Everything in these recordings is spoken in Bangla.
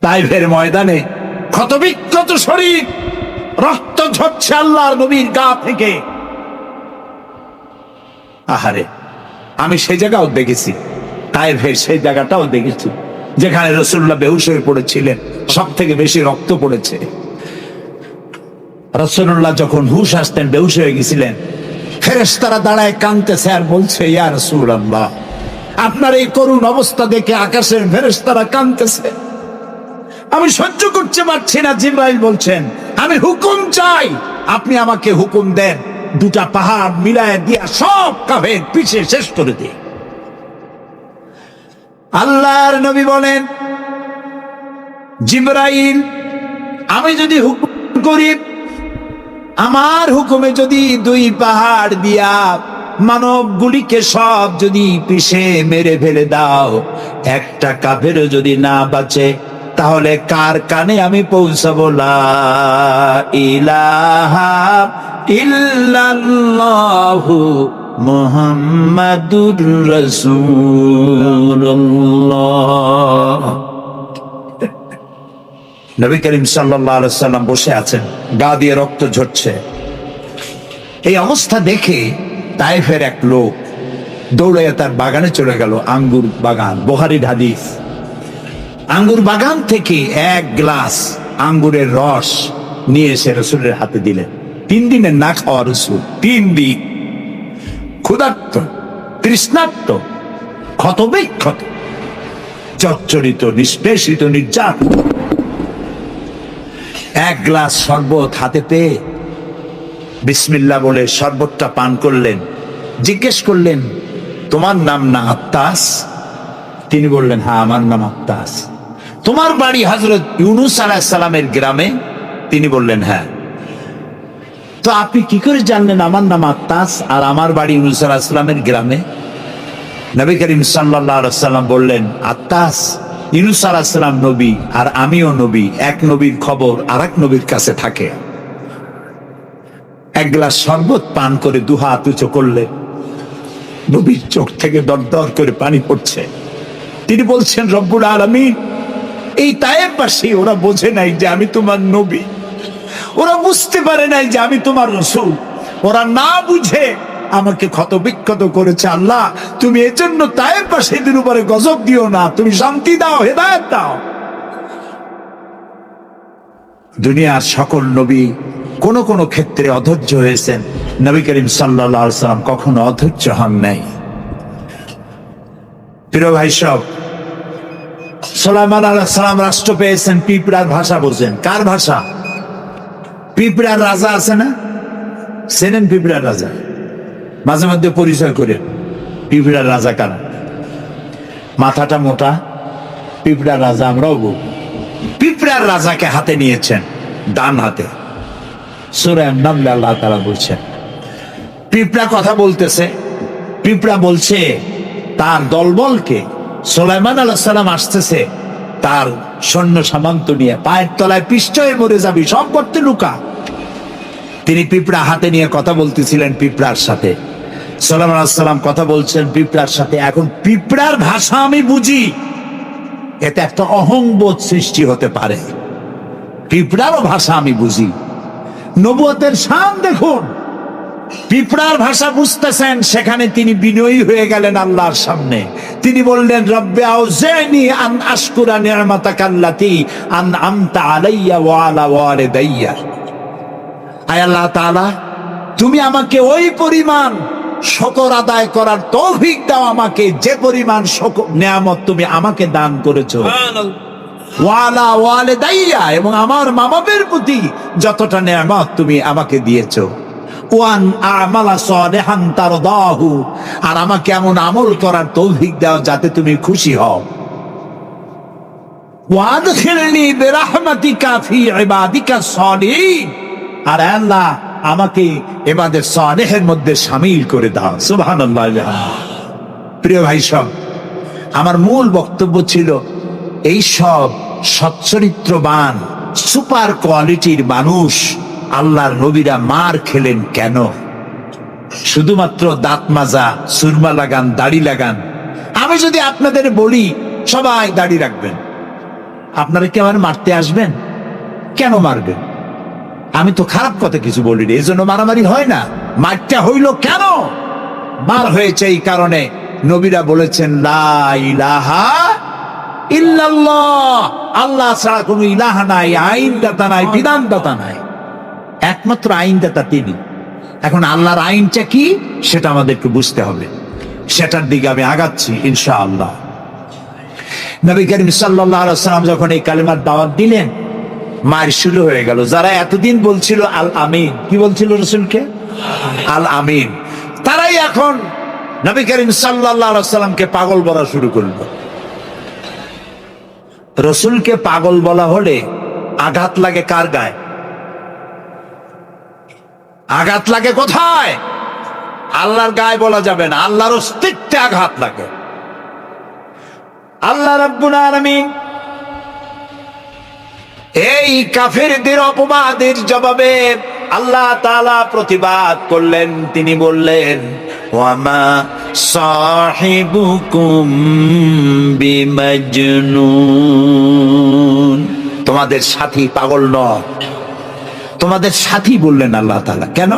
তাইফের ময়দানে ক্ষতবিক্ষত শরীর, রক্ত ঝরছে আল্লাহর নবীর গা থেকে। আহারে, আমি সেই জায়গাও দেখেছি, তাইফের সেই জায়গাটাও দেখেছি যেখানে রাসূলুল্লাহ বেহুশ হয়ে পড়েছিলেন, সব থেকে বেশি রক্ত পড়েছে। রাসূলুল্লাহ যখন হুঁশ আসতেন, বেহুশ হয়ে গেছিলেন, ফেরেশতারা দাঁড়ায় কাঁদতেছে আর বলছে, ইয়া রাসূলুল্লাহ, আপনার এই করুণ অবস্থা দেখে আকাশের ফেরেশতারা কাঁদতেছে, আমি সহ্য করতে পারছি না। জিবরাইল বলছেন, আমি হুকুম চাই, আপনি আমাকে হুকুম দেন, দুটা পাহাড় মিলায় দিয়া সব কাফের পিছে শেষ করে দিই। আল্লাহর নবী বলেন, জিবরাইল, আমি যদি হুকুম করি, আমার হুকুমে যদি দুই পাহাড় দিয়া মানবগুলিকে সব যদি পিছে মেরে ফেলে দাও, একটা কাফেরও যদি না বাঁচে, তাহলে কার কানে আমি পৌঁছাবো লা ইলাহা ইল্লাল্লাহু মুহাম্মাদুর রাসূলুল্লাহ। নবী করিম সাল্লাল্লাহু আলাইহি সাল্লাম বসে আছেন, গা দিয়ে রক্ত ঝরছে। এই অবস্থা দেখে তায়েফের এক লোক দৌড়ে তার বাগানে চলে গেল, আঙ্গুর বাগান, বুখারীর হাদিস। আঙ্গুর বাগান থেকে এক গ্লাস আঙ্গুরের রস নিয়ে এসে রাসূলের হাতে দিলেন। 3 দিনের না খাওয়া রাসূল, 3 দিন ক্ষুধার্ত, তৃষ্ণার্ত, ক্ষতবিক্ষত, জর্জরিত, নিষ্পেষিত, নির্যাতিত। এক গ্লাস শরবত হাতে পেয়ে বিসমিল্লাহ বলে শরবতটা পান করলেন। জিজ্ঞেস করলেন, তোমার নাম না আত্তাস? তিনি বললেন, হ্যাঁ, আমার নাম আত্তাস। তোমার বাড়ি হযরত ইউনূস আলাইহিস সালামের গ্রামে? তিনি বললেন, হ্যাঁ। তো আপনি কি করে জানলেন আমার নাম আত্তাস আর আমার বাড়ি ইউনূস আলাইহিস সালামের গ্রামে? নবী করিম সাল্লাল্লাহু আলাইহি সাল্লাম বললেন, আত্তাস, ইউনূস আলাইহিস সালাম নবী আর আমিও নবী, এক নবীর খবর আরেক নবীর কাছে থাকে। এক গ্লাস শরবত পান করে দুহাত উঁচু করলেন, নবীর চোখ থেকে দরদর করে পানি পড়ছে। তিনি বলছেন, রব্বুল আলামিন, এই তায়েফবাসী ওরা বোঝে নাই যে আমি তোমার নবী, ওরা বুঝতে পারে নাই যে আমি তোমার রাসূল, ওরা না বুঝে আমাকে ক্ষতবিক্ষত করেছে। আল্লাহ, তুমি এজন্য তায়েফবাসীদের উপরে গজব দিও না, তুমি শান্তি দাও, হেদায়েত দাও। দুনিয়ার সকল নবী কোন কোন ক্ষেত্রে অধৈর্য হয়েছেন, নবী করিম সাল্লাল্লাহু আলাইহি সাল্লাম কখনো অধৈর্য হন নাই। প্রিয় ভাই সব, সুলাইমান আলাইহিস সালাম রাষ্ট্র পেয়েছেন, পিঁপড়ার ভাষা বোঝেন। কার ভাষা? পিঁপড়ার রাজা আছে না, চেনেন পিঁপড়ার রাজা? মাঝে মধ্যে পরিচয় করে পিঁপড়ার রাজা কারা। মাথাটা মোটা, পিঁপড়ার রাজা আমরাও বলি। পিঁপড়ার রাজাকে হাতে নিয়েছেন, ডান হাতে। সূরা আন-নামলে আল্লাহ তাআলা বলছেন, পিঁপড়া কথা বলতেছে, পিঁপড়া বলছে তার দলবলকে, সুলাইমান আলাইহিস সালাম আসতেছে তার সৈন্য সামন্ত নিয়ে, পায়ের তলায় পিষ্ট হয়ে মরে যাবি, সব করতে লুকা। তিনি পিঁপড়া হাতে নিয়ে কথা বলতেছিলেন পিঁপড়ার সাথে। সুলাইমান আলাইহিস সালাম কথা বলছেন পিঁপড়ার সাথে। এখন পিঁপড়ার ভাষা আমি বুঝি, এতে একটা অহংবোধ সৃষ্টি হতে পারে। পিঁপড়ারও ভাষা আমি বুঝি। নবুয়তের শান দেখুন, পিঁপড়ার ভাষা বুঝতেছেন, সেখানে তিনি বিনয়ী হয়ে গেলেন আল্লাহর সামনে। তিনি বললেন, রব্বে আউজিনি আন আশকুরা নি'মাতাকাল্লাতী আন'আমতা আলাইয়া ওয়া আলা ওয়ালিদাইয়া। আয় আল্লাহ তাআলা, তুমি আমাকে ওই পরিমাণ শুকর আদায় করার তৌফিক দাও আমাকে, যে পরিমাণ নিয়ামত তুমি আমাকে দান করেছো। ওয়া আলা ওয়ালিদাইয়া, এবং আমার মা বাবার প্রতি যতটা নিয়ামত তুমি আমাকে দিয়েছো। ওয়ান আমালা সালিহান তারদাহু, আর আমাকে এমন আমল করার তৌফিক দাও যাতে তুমি খুশি হও। ওয়াদখিলনি বিরহমাতিকা ফি ইবাদিকা সালিহিন, আর আল্লাহ আমাকে ইবাদের সালেহের মধ্যে শামিল করে দাও। সুবহানাল্লাহ। প্রিয় ভাই সব, আমার মূল বক্তব্য ছিল এই সব সচ্চরিত্রবান সুপার কোয়ালিটির মানুষ আল্লাহর নবীরা মার খেলেন কেন? শুধুমাত্র দাঁত মাজা, সুরমা লাগান, দাড়ি লাগান। আমি যদি আপনাদের বলি সবাই দাড়ি রাখবেন, আপনারা কি আমার মারতে আসবেন? কেন মারবেন? আমি তো খারাপ কথা কিছু বলিনি, এই জন্য মারামারি হয় না। মারটা হইল কেন? মার হয়েছে এই কারণে নবীরা বলেছেন লা ইলাহা ইল্লাল্লাহ, আল্লাহ ছাড়া কোনো ইলাহা নাই, আইনদাতা নাই, বিধানদাতা নাই, একমাত্র আইনদাতা তিনি। এখন আল্লাহর আইনটা কি সেটা আমাদেরকে বুঝতে হবে, সেটার দিকে আমি আগাচ্ছি ইনশাআল্লাহ। নবী করিম সাল্লাল্লাহু আলাইহি ওয়াসাল্লাম যখন এই কালিমার দাওয়াত দিলেন, মার শুরু হয়ে গেল। যারা এতদিন বলছিল আল আমিন, কি বলছিল রাসূলকে? আল আমিন, তারাই এখন নবী করিম সাল্লাল্লাহু আলাইহি ওয়াসাল্লামকে পাগল বলা শুরু করলো। রাসূলকে পাগল বলা হলে আঘাত লাগে কার গায়ে? আঘাত লাগে কোথায়? আল্লাহর গায়ে বলা যাবে না, আল্লাহর অস্তিত্বে আঘাত লাগে। আল্লাহ রাব্বুল আলামিন এই কাফেরদের অপবাদের জবাবে আল্লাহ তাআলা প্রতিবাদ করলেন। তিনি বললেন, ওয়ামা সাহিবুকুম বিমাজনুন, তোমাদের সাথী পাগল নয়, তোমাদের সাথী বললেন আল্লাহ তাআলা। কেন?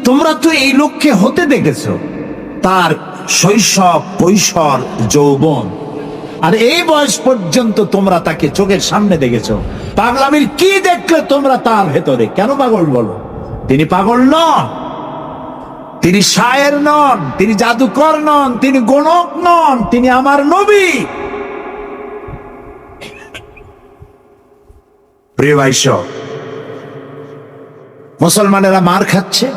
তোমরা তো এই লোককে হতে দেখেছো, তার শৈশব, কৈশোর, যৌবন, আর এই বয়স পর্যন্ত তোমরা তাকে চোখের সামনে দেখেছো। পাগলামির কি দেখলে তোমরা তার ভেতরে? কেন পাগল বলো? তিনি পাগল নন, তিনি শায়ের নন, তিনি জাদুকর নন, তিনি গণক নন, তিনি আমার নবী। প্রিয় ভাইসো, মুসলমানেরা মার খাচ্ছে,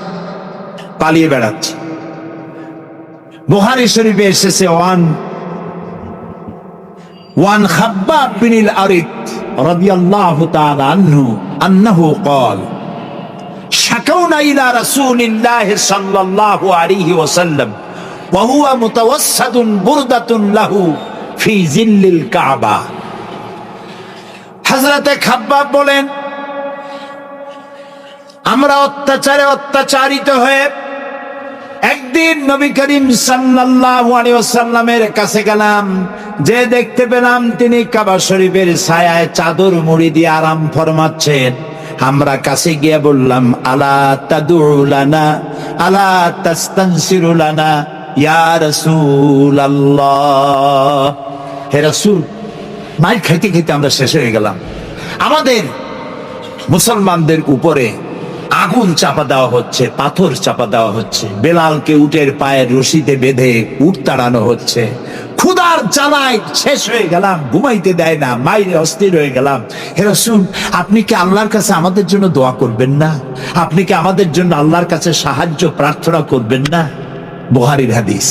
পালিয়ে বেড়াচ্ছে। বুখারী শরীফে এসেছে ওয়ান খাব্বাব বিন আল-আরিত রাদিয়াল্লাহু তাআলা আনহু আন্নাহু قال شكونا إلى رسول الله صلى الله عليه وسلم وهو متوسد بردة له في ظل الكعبة। হযরতে খাব্বাব বলেন, আমরা অত্যাচারিত হয়ে একদিন নবী করিম সাল্লাল্লাহু আলাইহি ওয়াসাল্লামের কাছে গেলাম, যে দেখতে পেলাম তিনি কাবা শরীফের ছায়ায় চাদর মুড়ি দিয়ে আরাম ফরমাচ্ছেন। আমরা কাছে গিয়ে বললাম, আলা তাদউ লানা আলা তাস্তানসিরু লানা ইয়া রাসূলুল্লাহ, হে রাসূল। মাইর খাইতে খাইতে আমরা শেষ হয়ে গেলাম। আমাদের মুসলমানদের উপরে আগুন চাপা দেওয়া হচ্ছে, পাথর চাপা দেওয়া হচ্ছে, বেলালকে উটের পায়ের রশিতে বেঁধে উট তাড়ানো হচ্ছে। ক্ষুধার জ্বালায় শেষ হয়ে গেলাম, ঘুমাইতে দেয় না, মাইরে অস্থির হয়ে গেলাম। হে রাসূল, আপনি কি আল্লাহর কাছে আমাদের জন্য দোয়া করবেন না? আপনি কি আমাদের জন্য আল্লাহর কাছে সাহায্য প্রার্থনা করবেন না? বুখারীর হাদিস।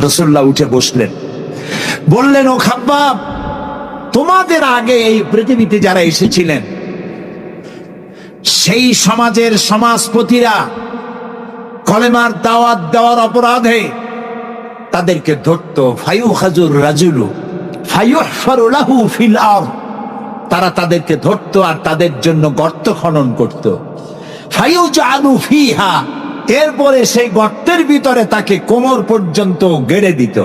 রাসূলুল্লাহ উঠে বসলেন, বললেন, ও খাব্বাব, তোমাদের আগে এই পৃথিবীতে যারা এসেছিলেন, সেই সমাজের সমাজপতিরা কলেমার দাওয়াত দেওয়ার অপরাধে তাদেরকে ধরত। ফায়ুখাজুর রাজুলু ফায়ুহফারু লাহু ফিল আরদ, তারা তাদেরকে ধরত আর তাদের জন্য গর্ত খনন করত। ফায়ুজআলু ফিহা, এরপরে সেই গর্তের ভিতরে তাকে কোমর পর্যন্ত গেড়ে দিত।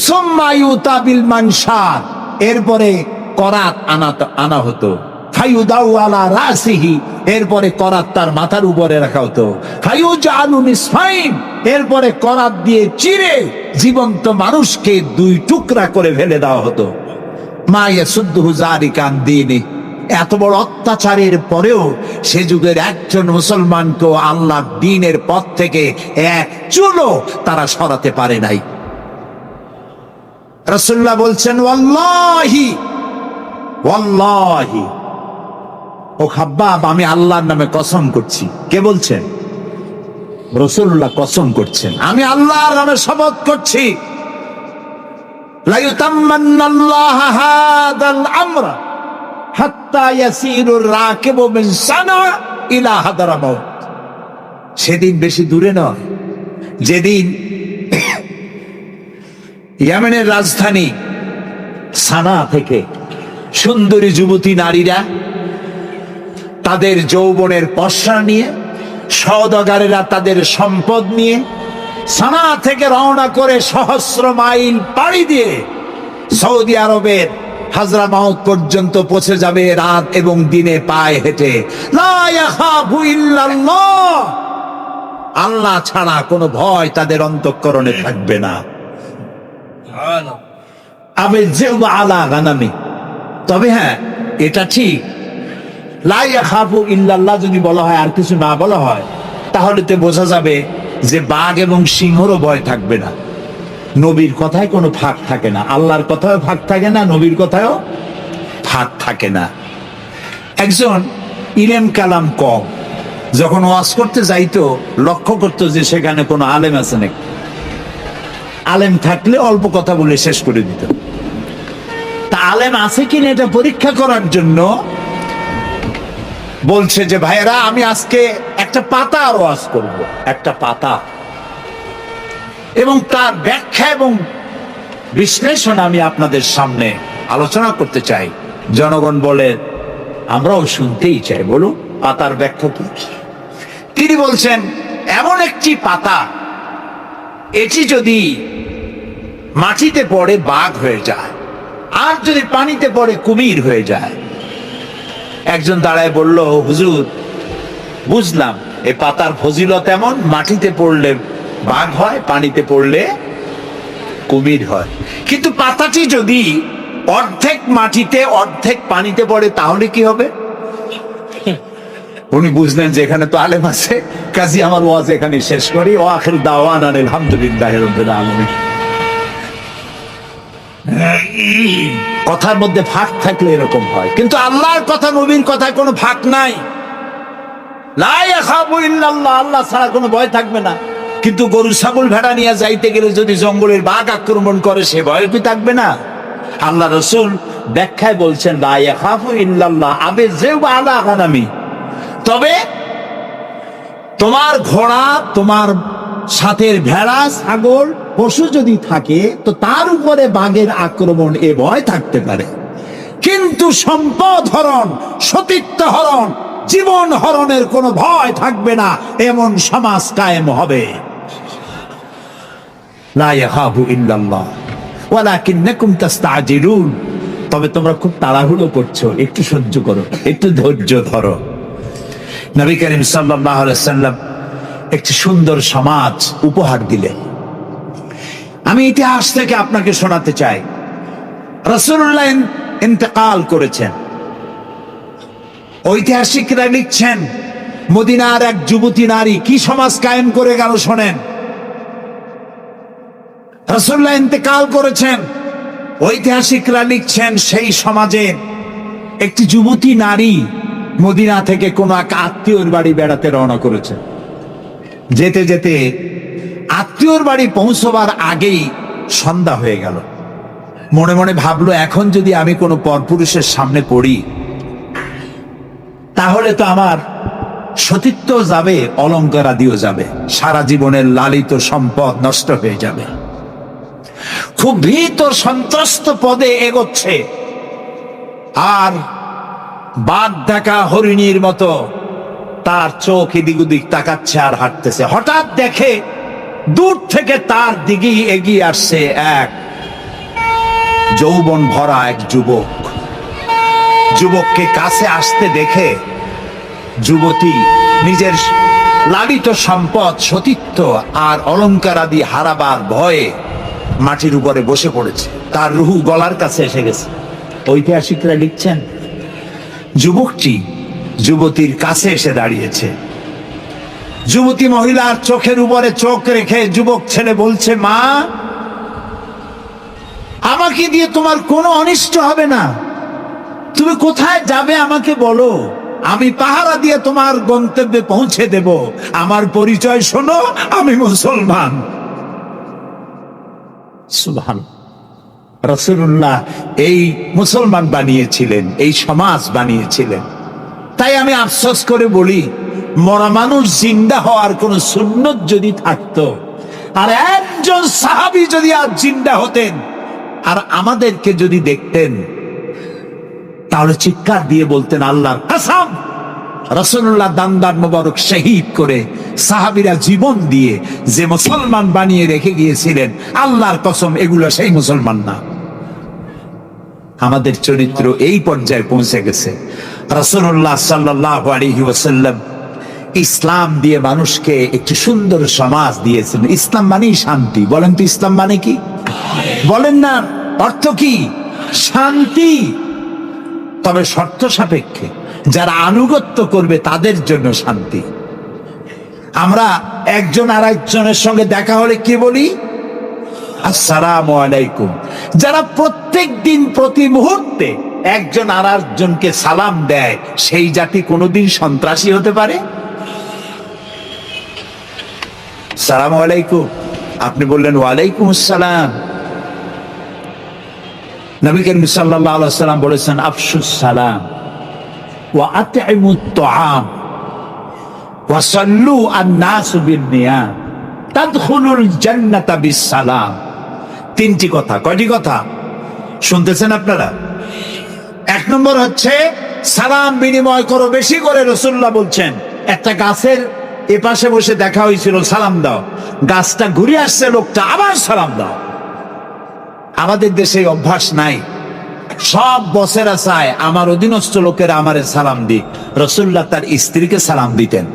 সুম্মা ইউতা বিল মানশার, এরপরে করাত আনা হতো। ফায়ুদাউ আলা রাসিহি, এরপরে করাত তার মাথার উপরে রাখা হতো। ফায়ুজআলু নিসফাইন, এরপরে করাত দিয়ে চিরে জীবন্ত মানুষকে দুই টুকরা করে ফেলে দেওয়া হতো। মা ইয়াসুদ্দুহু যালিকা আন দীনি, এত বড় অত্যাচারের পরেও সে যুগের একজন মুসলমানকে আল্লাহর দ্বীনের পথ থেকে এক চুলও তারা সরাতে পারে নাই। রাসূলুল্লাহ বলছেন, ওয়াল্লাহি ওয়াল্লাহি, ও খাব্বাব, আমি আল্লাহর নামে কসম করছি। কে বলছেন? রাসূলুল্লাহ কসম করছেন, আমি আল্লাহর নামে শপথ করছি, লা ইউতাম্মান্নাল্লাহু হাদাল আমরা হাত্তা ইয়াসিরুর রাকিবু মিন সানা ইলা হাদরামাউত। সেদিন বেশি দূরে নয়, যেদিন ইয়েমেনের রাজধানী সানা থেকে সুন্দরী যুবতী নারীরা তাদের যৌবনের পসরা নিয়ে, সওদাগারেরা তাদের সম্পদ নিয়ে সানা থেকে রওনা করে সহস্র মাইল পাড়ি দিয়ে সৌদি আরবের হাজরামাউত পর্যন্ত পৌঁছে যাবে রাত এবং দিনে পায়ে হেঁটে। লা ইয়াখাফু ইল্লাল্লাহ, আল্লাহ ছাড়া কোনো ভয় তাদের অন্তঃকরণে থাকবে না। আবিযযিবু আলা গানামি, তবে হ্যাঁ এটা ঠিক, লা ইয়াখাফু ইল্লাল্লাহ যদি বলা হয় আর কিছু না বলা হয়, তাহলে তো বোঝা যাবে যে বাঘ এবং সিংহরও ভয় থাকবে না। নবীর কথায় কোনো ফাঁক থাকে না, আল্লাহর কথায় ফাঁক থাকে না, নবীর কথায়ও ফাঁক থাকে না। একজন ইলম কালাম কম যখন ওয়াজ করতে যাইতো, লক্ষ্য করতো যে সেখানে কোনো আলেম আছে নাকি। আলেম থাকলে অল্প কথা বলে শেষ করে দিত। তা আলেম আছে কিনা এটা পরীক্ষা করার জন্য বলছে যে ভাইরা আমি আজকে একটা পাতা আর ওয়াজ করব, একটা পাতা, এবং তার ব্যাখ্যা এবং বিশ্লেষণ আমি আপনাদের সামনে আলোচনা করতে চাই। জনগণ বলে আমরাও শুনতেই চাই, বলুন পাতার ব্যাখ্যা কি। তিনি বলছেন এমন একটি পাতা, এটি যদি মাটিতে পড়ে বাঘ হয়ে যায়, আর যদি পানিতে পড়ে কুমির হয়ে যায়। একজন দাঁড়ায় বলল, হুজুর বুঝলাম এই পাতার ফজিলত এমন, মাটিতে পড়লে বাঘ হয়, পানিতে পড়লে কুমির হয়, কিন্তু পাতাটি যদি অর্ধেক মাটিতে অর্ধেক পানিতে পড়ে তাহলে কি হবে? উনি বুঝলেন যে এখানে তো আলেম আছে, কাজী আমার ওয়াজ এখানে শেষ করি। ও আখির দাওয়ানা আলহামদুলিল্লাহি রাব্বিল আলামিন। কথার মধ্যে ফাঁক থাকলে এরকম হয়, কিন্তু আল্লাহর কথা নবীর কথায় কোনো ফাঁক নাই। লা ইয়াখাফু ইল্লাল্লাহ, আল্লাহ ছাড়া কোনো ভয় থাকবে না। কিন্তু গরু ছাগল ভেড়া নিয়ে যাইতে গেলে যদি জঙ্গলের বাঘ আক্রমণ করে, সে ভয় কি থাকবে না? আল্লাহ রাসূল ব্যাখ্যায় বলছেন লা ইয়াখাফু ইল্লাল্লাহ আবিযযিবু আলা গানামি, তবে তোমার ঘোড়া, তোমার সাথের ভেড়া ছাগল পশু যদি থাকে তো তার উপরে বাঘের আক্রমণ এ ভয় থাকতে পারে, কিন্তু সম্পদ হরণ, সতীত্ব হরণ, জীবন হরণের কোনো ভয় থাকবে না, এমন সমাজ কায়েম হবে। লা ইয়াখাফু ইল্লাল্লাহ ওয়ালাকিন্নাকুম তাস্তাজিলুন, তবে তোমরা খুব তাড়াহুড়ো করছো, একটু সহ্য করো, একটু ধৈর্য ধরো। নবী করিম সাল্লাল্লাহু আলাইহি ওয়াসাল্লাম একটি সুন্দর সমাজ উপহার দিলেন। আমি ইতিহাস থেকে আপনাকে শোনাতে চাই। রাসূলুল্লাহ ইন্তেকাল করেছেন, ঐতিহাসিকরা লিখছেন মদিনার এক যুবতী নারী কি সমাজ কায়েম করে গেল শোনেন। রাসূলুল্লাহ ইন্তেকাল করেছেন, ঐতিহাসিকরা লিখছেন সেই সমাজে একটি যুবতী নারী মদিনা থেকে কোন এক আত্মীয়র বাড়ি বেড়াতে রওনা করেছে। যেতে যেতে আত্মীয়র বাড়ি পৌঁছবার আগেই সন্ধ্যা হয়ে গেল। মনে মনে ভাবলো, এখন যদি আমি কোনো পরপুরুষের সামনে পড়ি তাহলে তো আমার সতীত্ব যাবে, অলঙ্কারাদিও যাবে, সারা জীবনের লালিত সম্পদ নষ্ট হয়ে যাবে। খুব ভীত সন্ত্রস্ত পদে এগোচ্ছে, আর বাঘ দেখা হরিণীর মতো তার চোখ এদিক ওদিক তাকাচ্ছে আর হাঁটতেছে। হঠাৎ দেখে দূর থেকে তার দিকেই এগিয়ে আসছে এক যৌবন ভরা এক যুবক। যুবককে কাছে আসতে দেখে যুবতী নিজের লালিত সম্পদ, সতীত্ব আর অলংকার আদি হারাবার ভয়ে মাটির উপরে বসে পড়েছে, তার রুহু গলার কাছে এসে গেছে। ঐতিহাসিকরা লিখছেন যুবকটি যুবতীর কাছে এসে দাঁড়িয়েছে। যুবতী মহিলার চোখের উপরে চোখ রেখে যুবক ছেলে বলছে, মা, আমাকে দিয়ে তোমার কোনো অনিষ্ট হবে না, তুমি কোথায় যাবে আমাকে বলো, আমি পাহারা দিয়ে তোমার গন্তব্যে পৌঁছে দেব। আমার পরিচয় শোনো, আমি মুসলমান। সুবহানাল্লাহ। রাসূলুল্লাহ এই মুসলমান বানিয়েছিলেন, এই সমাজ বানিয়েছিলেন। তাই আমি আফসোস করে বলি, মরা মানুষ জিন্দা হওয়ার কোন সুন্নত যদি থাকতো, আর একজন সাহাবী যদি আজ জিন্দা হতেন আর আমাদেরকে যদি দেখতেন, তাহলে চিৎকার দিয়ে বলতেন আল্লাহর কসম, রাসূলুল্লাহ দান্দার মোবারক শহীদ করে সাহাবীরা জীবন দিয়ে যে মুসলমান বানিয়ে রেখে গিয়েছিলেন, আল্লাহর কসম এগুলো সেই মুসলমান না। আমাদের চরিত্র এই পর্যায়ে পৌঁছে গেছে। রাসূলুল্লাহ সাল্লাল্লাহু আলাইহি ওয়াসাল্লাম ইসলাম দিয়ে মানুষকে একটি সুন্দর সমাজ দিয়েছেন। ইসলাম মানেই শান্তি। বলেন তো ইসলাম মানে কি? বলেন না, অর্থ কি? শান্তি। তবে শর্ত সাপেক্ষে, যারা আনুগত্য করবে তাদের জন্য শান্তি। আমরা একজন আর একজনের সঙ্গে দেখা হলে কি বলি? আসসালামু আলাইকুম। যারা প্রত্যেক দিন প্রতি মুহূর্তে একজন আর একজনকে সালাম দেয়, সেই জাতি কোনোদিন সন্ত্রাসী হতে পারে? সালামু আলাইকুম, আপনি বললেন ওয়ালাইকুম আসসালাম। নবী করিম সাল্লাল্লাহু আলাইহি ওয়াসাল্লাম বলেছেন আফশুস সালাম ওয়া আতইমুত তুআম ওয়া সাল্লু আন-নাসু বিন-নিয়াম তাদখুলুল জান্নাতা বিস-সালাম। তিনটি কথা। কয়টি কথা শুনতেছেন আপনারা? এক নম্বর হচ্ছে সালাম বিনিময় করো বেশি করে। রাসূলুল্লাহ বলছেন, একটা গাছের এপাশে বসে দেখা হয়েছিল, সালাম দাও। গাছটা ঘুরে আসছে, লোকটা আবার সালাম দাও। আমাদের দেশে অভ্যাস নাই। সব বসেরা চায় আমার অধীনস্থ লোকেরা আমারে সালাম দিক। রাসূলুল্লাহ তার স্ত্রীকে সালাম দিতেন।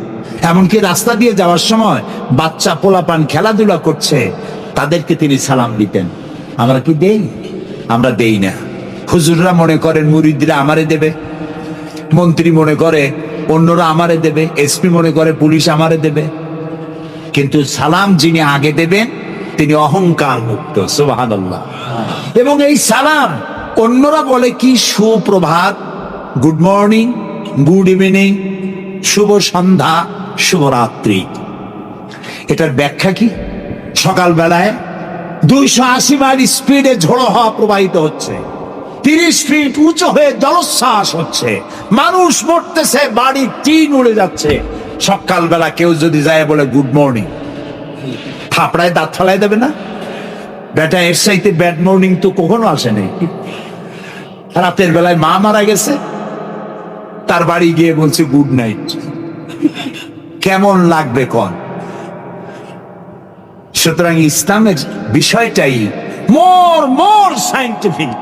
এমনকি রাস্তা দিয়ে যাওয়ার সময় বাচ্চা পোলাপান খেলাধুলা করছে, তাদেরকে তিনি সালাম দিতেন। আমরা কি দেই? আমরা দেই না। হুজুররা মনে করেন মুরিদরা আমারে দেবে, মন্ত্রী মনে করে অন্যরা আমারে দেবে, এসপি মনে করে পুলিশ আমারে দেবে। কিন্তু সালাম যিনি আগে দেবেন তিনি অহংকার মুক্ত। সুবহানাল্লাহ। এবং এই সালাম অন্যরা বলে কি সুপ্রভাত, গুড মর্নিং, গুড ইভিনিং, শুভ সন্ধ্যা, শুভরাত্রি। এটার ব্যাখ্যা কি? সকালবেলায় 280 মাইল স্পিডে ঝোড়ো হাওয়া প্রবাহিত হচ্ছে, 30 ফিট উঁচু হয়ে জলোচ্ছ্বাস হচ্ছে, মানুষ মরতেছে, বাড়ির টিন উড়ে যাচ্ছে। সকালবেলা কেউ যদি যায় বলে গুড মর্নিং, থাপড়ায় দাঁত ফালাই দেবে না? বেটা, এর চাইতে ব্যাড মর্নিং তো কখনো আসেনি। রাতের বেলায় মা মারা গেছে, তার বাড়ি গিয়ে বলছে গুড নাইট। কেমন লাগবে কোন? সুতরাং ইসলামের বিষয়টাই মোর সায়েন্টিফিক।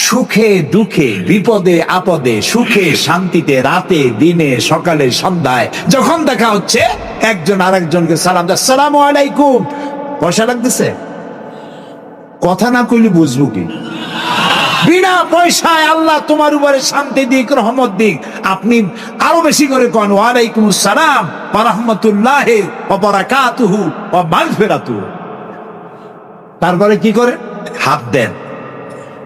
সুখে দুঃখে, বিপদে আপদে, সুখে শান্তিতে, রাতে দিনে, সকালে সন্ধ্যায় যখন দেখা হচ্ছে, একজন আরেকজনকে সালাম দেয়। আসসালামু আলাইকুম। পয়সা লাগতেছে? কথা না কইলে বুঝবো কি? বিনা পয়সায় আল্লাহ তোমার উপরে শান্তি দিক, রহমত দিক। আপনি আরো বেশি করে কোন ওয়ালাইকুম আসসালাম ওয়া রাহমাতুল্লাহি ওয়া বারাকাতুহু ওয়া মাগফিরাতুহু। তারপরে কি করে? হাত দেন।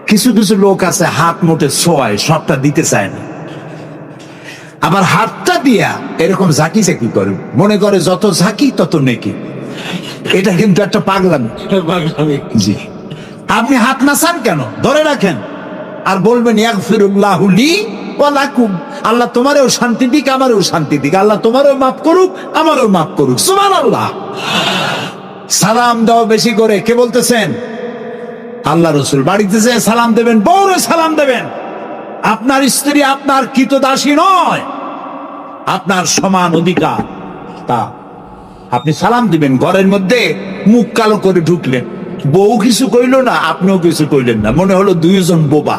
কিছু কিছু লোক আছে হাত মোটে ছোঁয়ায়, সবটা দিতে চায় না। আবার হাতটা দিয়া এরকম ঝাঁকি ঝাঁকি করে, মনে করে যত ঝাঁকি তত নেকি। এটা কিন্তু একটা পাগলামি। জি, আপনি হাত নাচান কেন? ধরে রাখেন আর বলবেন ইয়াগফিরুল্লাহু লি ওয়া লাকুম। আল্লাহ তোমারও শান্তি দিক, আমারও শান্তি দিক। আল্লাহ তোমারও মাফ করুক, আমারও মাফ করুক। সুবহানাল্লাহ। সালাম দাও বেশি করে। কে বলতেছেন? আল্লাহ রাসূল। বাড়িতে যে সালাম দেবেন, বউরে সালাম দেবেন। আপনার স্ত্রী আপনার কৃতদাসী নয়, আপনার সমান অধিকার। তা আপনি সালাম দিবেন। ঘরের মধ্যে মুখ কালো করে ঢুকলেন, বউ কিছু কইল না, আপনিও কিছু কইলেন না, মনে হলো দুইজন বোবা।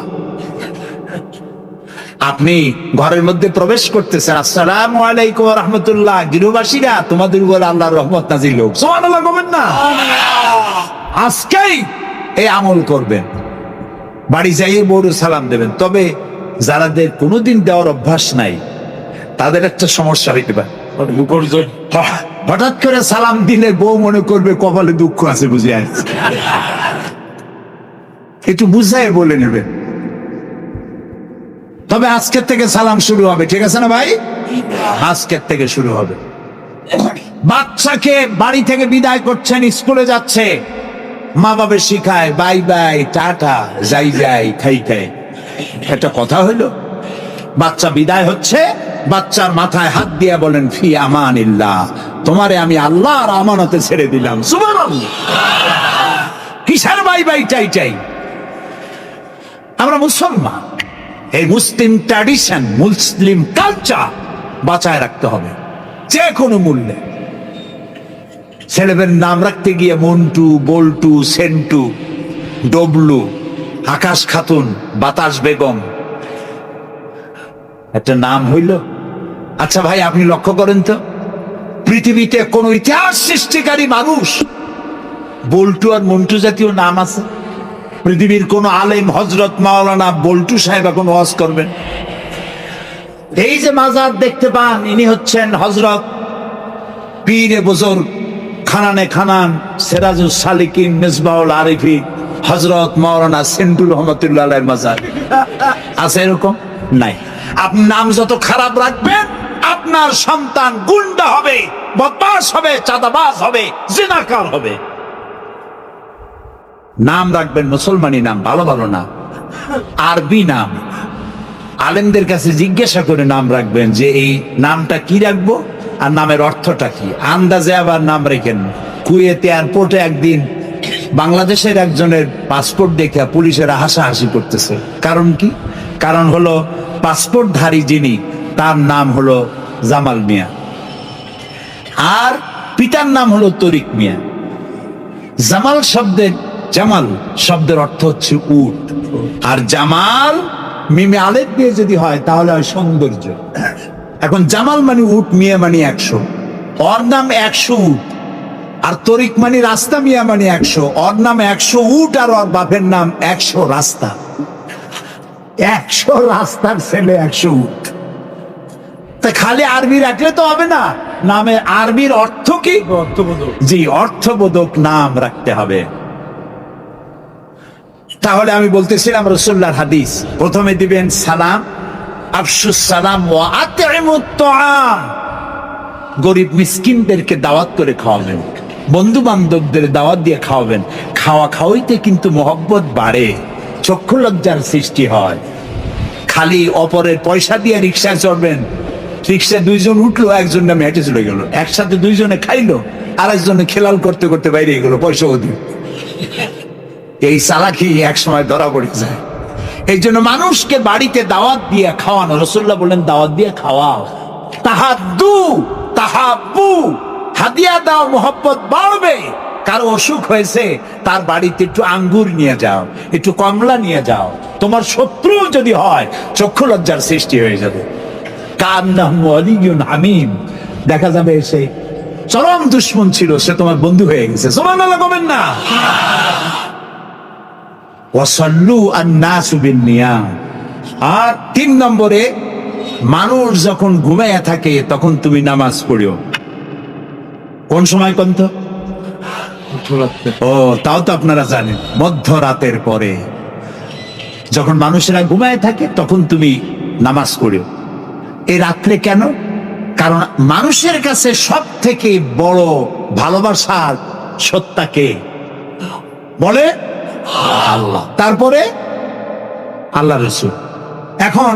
আপনি ঘরের মধ্যে প্রবেশ করতেছেন, আসসালামু আলাইকুম ওয়া রাহমাতুল্লাহ। গৃহবাসীরা, তোমাদের উপর আল্লাহর রহমত নাজিল হোক। সুবহানাল্লাহ বলবেন না? আজকেই এই আমল করবেন। বাড়ি যাইয়ে বউরে সালাম দেবেন। তবে যারাদের কোনোদিন দেওয়ার অভ্যাস নাই, তাদের একটা সমস্যা হইতে পারে। হঠাৎ করে সালাম দিলে বউ মনে করবে কপালে দুঃখ আছে বুঝে আসছে। একটু বুঝাই বলে নেবেন। তবে আজকের থেকে সালাম শুরু হবে, ঠিক আছে না ভাই? আজকের থেকে শুরু হবে। বাচ্চাকে বাড়ি থেকে বিদায় করছেন, স্কুলে যাচ্ছে, মা বাবা শিখায় বাই বাই, টাটা, যাই যাই, খাই খাই। একটা কথা হইল, বাচ্চা বিদায় হচ্ছে, বাচ্চার মাথায় হাত দিয়া বলেন ফি আমানিল্লাহ, তোমারে আমি আল্লাহর আমানতে ছেড়ে দিলাম। সুবহানাল্লাহ। কিসের বাই বাই টাই টাই? আমরা মুসলমান, এই মুসলিম ট্র্যাডিশন, মুসলিম কালচার বাঁচায় রাখতে হবে যে কোনো মূল্যে। ছেলেদের নাম রাখতে গিয়ে মন্টু, বল্টু, সেন্টু, ডবলু, আকাশ খাতুন, বাতাস বেগম, একটা নাম হইল। আচ্ছা ভাই, আপনি লক্ষ্য করেন তো, পৃথিবীতে কোন ইতিহাস সৃষ্টিকারী মানুষ বল্টু আর মন্টু জাতীয় নাম আছে? পৃথিবীর কোন আলেম হযরত মাওলানা বল্টু সাহেব এখন ওয়াজ করবেন? এই যে মাজার দেখতে পান, ইনি হচ্ছেন হযরত পীরে বুজুর্গ খানানে খানান সিরাজুস সালিকিন মিসবাহুল আরিফিন হযরত মাওলানা সেন্টুর রহমাতুল্লাহ আলাইহির মাজার আছে? এরকম নাই। আপনি নাম যত খারাপ রাখবেন, আপনার সন্তান গুন্ডা হবে, বদমাশ হবে, চাঁদাবাজ হবে, জিনাকার হবে। নাম রাখবেন মুসলমানি নাম, ভালো ভালো নাম, আরবি নাম। আলেমদের কাছে জিজ্ঞাসা করে নাম রাখবেন যে এই নামটা কি রাখবো আর নামের অর্থটা কি। আন্দাজে আবার নাম রেখেন। কুয়েতে এয়ারপোর্টে একদিন বাংলাদেশের একজনের পাসপোর্ট দেখে পুলিশেরা হাসাহাসি করতেছে। কারণ কি? কারণ হলো পাসপোর্টধারী যিনি, তার নাম হলো জামাল মিয়া, আর পিতার নাম হলো তরিক মিয়া। জামাল শব্দের অর্থ হচ্ছে উট, আর জামাল মিমে আলেফ দিয়ে যদি হয় তাহলে হয় সৌন্দর্য। এখন জামাল মানে উট, মিয়া মানে 100, ওর নাম 100 উট। আর তরিক মানে রাস্তা, মিয়া মানে 100, ওর নাম 100 উট আর ওর বাপের নাম 100 রাস্তা। 100 রাস্তার ছেলে 100 উট। তা খালি আরবি রাখলে তো হবে না, নামে আরবির অর্থ কি? জি, অর্থবোধক নাম রাখতে হবে। তাহলে আমি বলতেছিলাম রাসূলুল্লাহর হাদিস, প্রথমে দিবেন সালাম, আফশুস সালাম ওয়া আতইমুত তাআম, গরিব মিসকিনদেরকে দাওয়াত করে খাওয়াবেন, বন্ধু বান্ধবদের দাওয়াত দিয়ে খাওয়াবেন। খাওয়া খাওয়াইতে কিন্তু মহব্বত বাড়ে, চক্ষু লজ্জার সৃষ্টি হয়। খালি অপরের পয়সা দিয়ে রিক্সায় চড়বেন, রিক্সায় 2 জন উঠলো, একজন নামে হেঁটে চলে গেল, একসাথে 2 জনে খাইলো, আর একজনে খেলাল করতে করতে বাইরে গেল, পয়সা দিল। এই চালাকি এক সময় ধরা পড়ে যায়। এই জন্য মানুষকে বাড়িতে দাওয়াত দিয়ে খাওয়ানো, রাসূলুল্লাহ বলেন দাওয়াত দিয়ে খাওয়াও। তাহাদ্দু তাহাব্বু, হাদিয়া দাও, মহব্বত বাড়বে। কারো অসুখ হয়েছে, তার বাড়িতে একটু আঙ্গুর নিয়ে যাও, একটু কমলা নিয়ে যাও। তোমার শত্রু যদি হয়, চক্ষু লজ্জার সৃষ্টি হয়ে যাবে। কান্নাহু ওয়ালিয়্যুন হামীম, দেখা যাবে সে চরম দুশমন ছিল, সে তোমার বন্ধু হয়ে গেছে। সুবহানাল্লাহ বলেন না? ওয়াসাল্লু আন-নাসু বিন-নিয়াম। আর 3 নম্বরে, মানুষ যখন ঘুমায়া থাকে তখন তুমি নামাজ পড়িও। কোন সময়? কোন তো? ও, তাও তো আপনারা জানেন, মধ্যরাতের পরে যখন মানুষেরা ঘুমায় থাকে তখন তুমি নামাজ পড়িও। এই রাত্রে কেন? কারণ মানুষের কাছে সব থেকে বড় ভালোবাসার সত্তাকে বলে আল্লাহ, তারপরে আল্লাহ রাসূল। এখন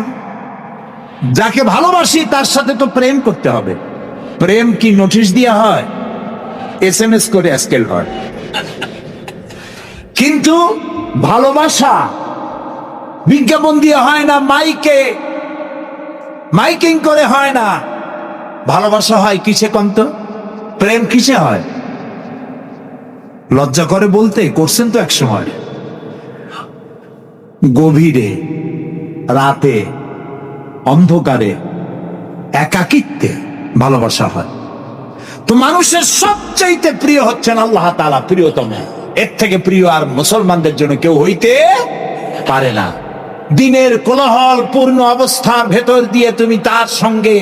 যাকে ভালোবাসি তার সাথে তো প্রেম করতে হবে। প্রেম কি নোটিশ দেওয়া হয়? SMS করে আজকাল হয়। কিন্তু ভালোবাসা বিজ্ঞাপন দিয়ে হয় না, মাইকিং করে হয় না। ভালোবাসা হয় কিসে কন্ত? প্রেম কিসে হয়? লজ্জা করে বলতে, করছেন তো এক সময়। গভীরে, রাতে, অন্ধকারে, একাকিত্বে ভালোবাসা হয়। তো মানুষের সবচাইতে প্রিয় হচ্ছেন আল্লাহ তাআলা, প্রিয়তম। এর থেকে প্রিয় আর মুসলমানদের জন্য কেউ হইতে পারে না। দিনের কোলাহল পূর্ণ অবস্থার ভেতর দিয়ে তুমি তার সঙ্গে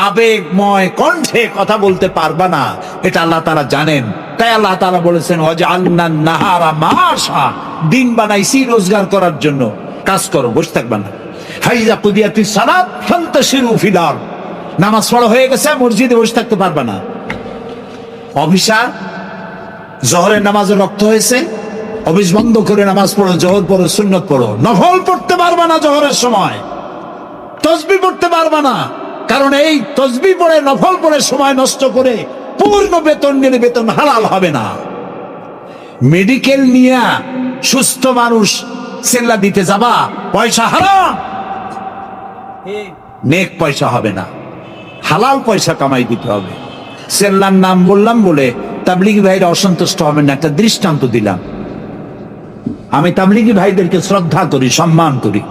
আবেগময় কণ্ঠে কথা বলতে পারবা না, এটা আল্লাহ তাআলা জানেন। তাই আল্লাহ তাআলা বলেছেন, ওয়াজআলনান নাহারা মাশা, দিন বানাইছি রোজগার করার জন্য, কাজ করো, বসে থাকবা না। ফাইজা কুদিয়াতিস সালাত ফান্তাশিরু ফিল আরদ, নামাজ পড়া হয়ে গেছে, মসজিদে বসে থাকতে পারবা না। অফিসার, জোহরের নামাজে রক্ত হয়েছে, অফিস বন্ধ করে নামাজ পড়ো, জোহর পড়ো, সুন্নত পড়ো। নফল পড়তে পারবা না জোহরের সময়, তাসবিহ পড়তে পারবা না, কারণ এই তাসবিহ পড়ে, নফল পড়ে সময় নষ্ট করে পূর্ণ বেতন নিলে বেতন হালাল হবে না। মেডিকেল নিয়ে সুস্থ মানুষ সেল্লা দিতে যাবা, পয়সা হারাম, নেক পয়সা হবে না, হালাল পয়সা কামাই দিতে হবে। সেল্লার নাম বললাম বলে তাবলীগী ভাইরা অসন্তুষ্ট হবেন না, একটা দৃষ্টান্ত দিলাম। আমি তাবলীগী ভাইদেরকে শ্রদ্ধা করি, সম্মান করি,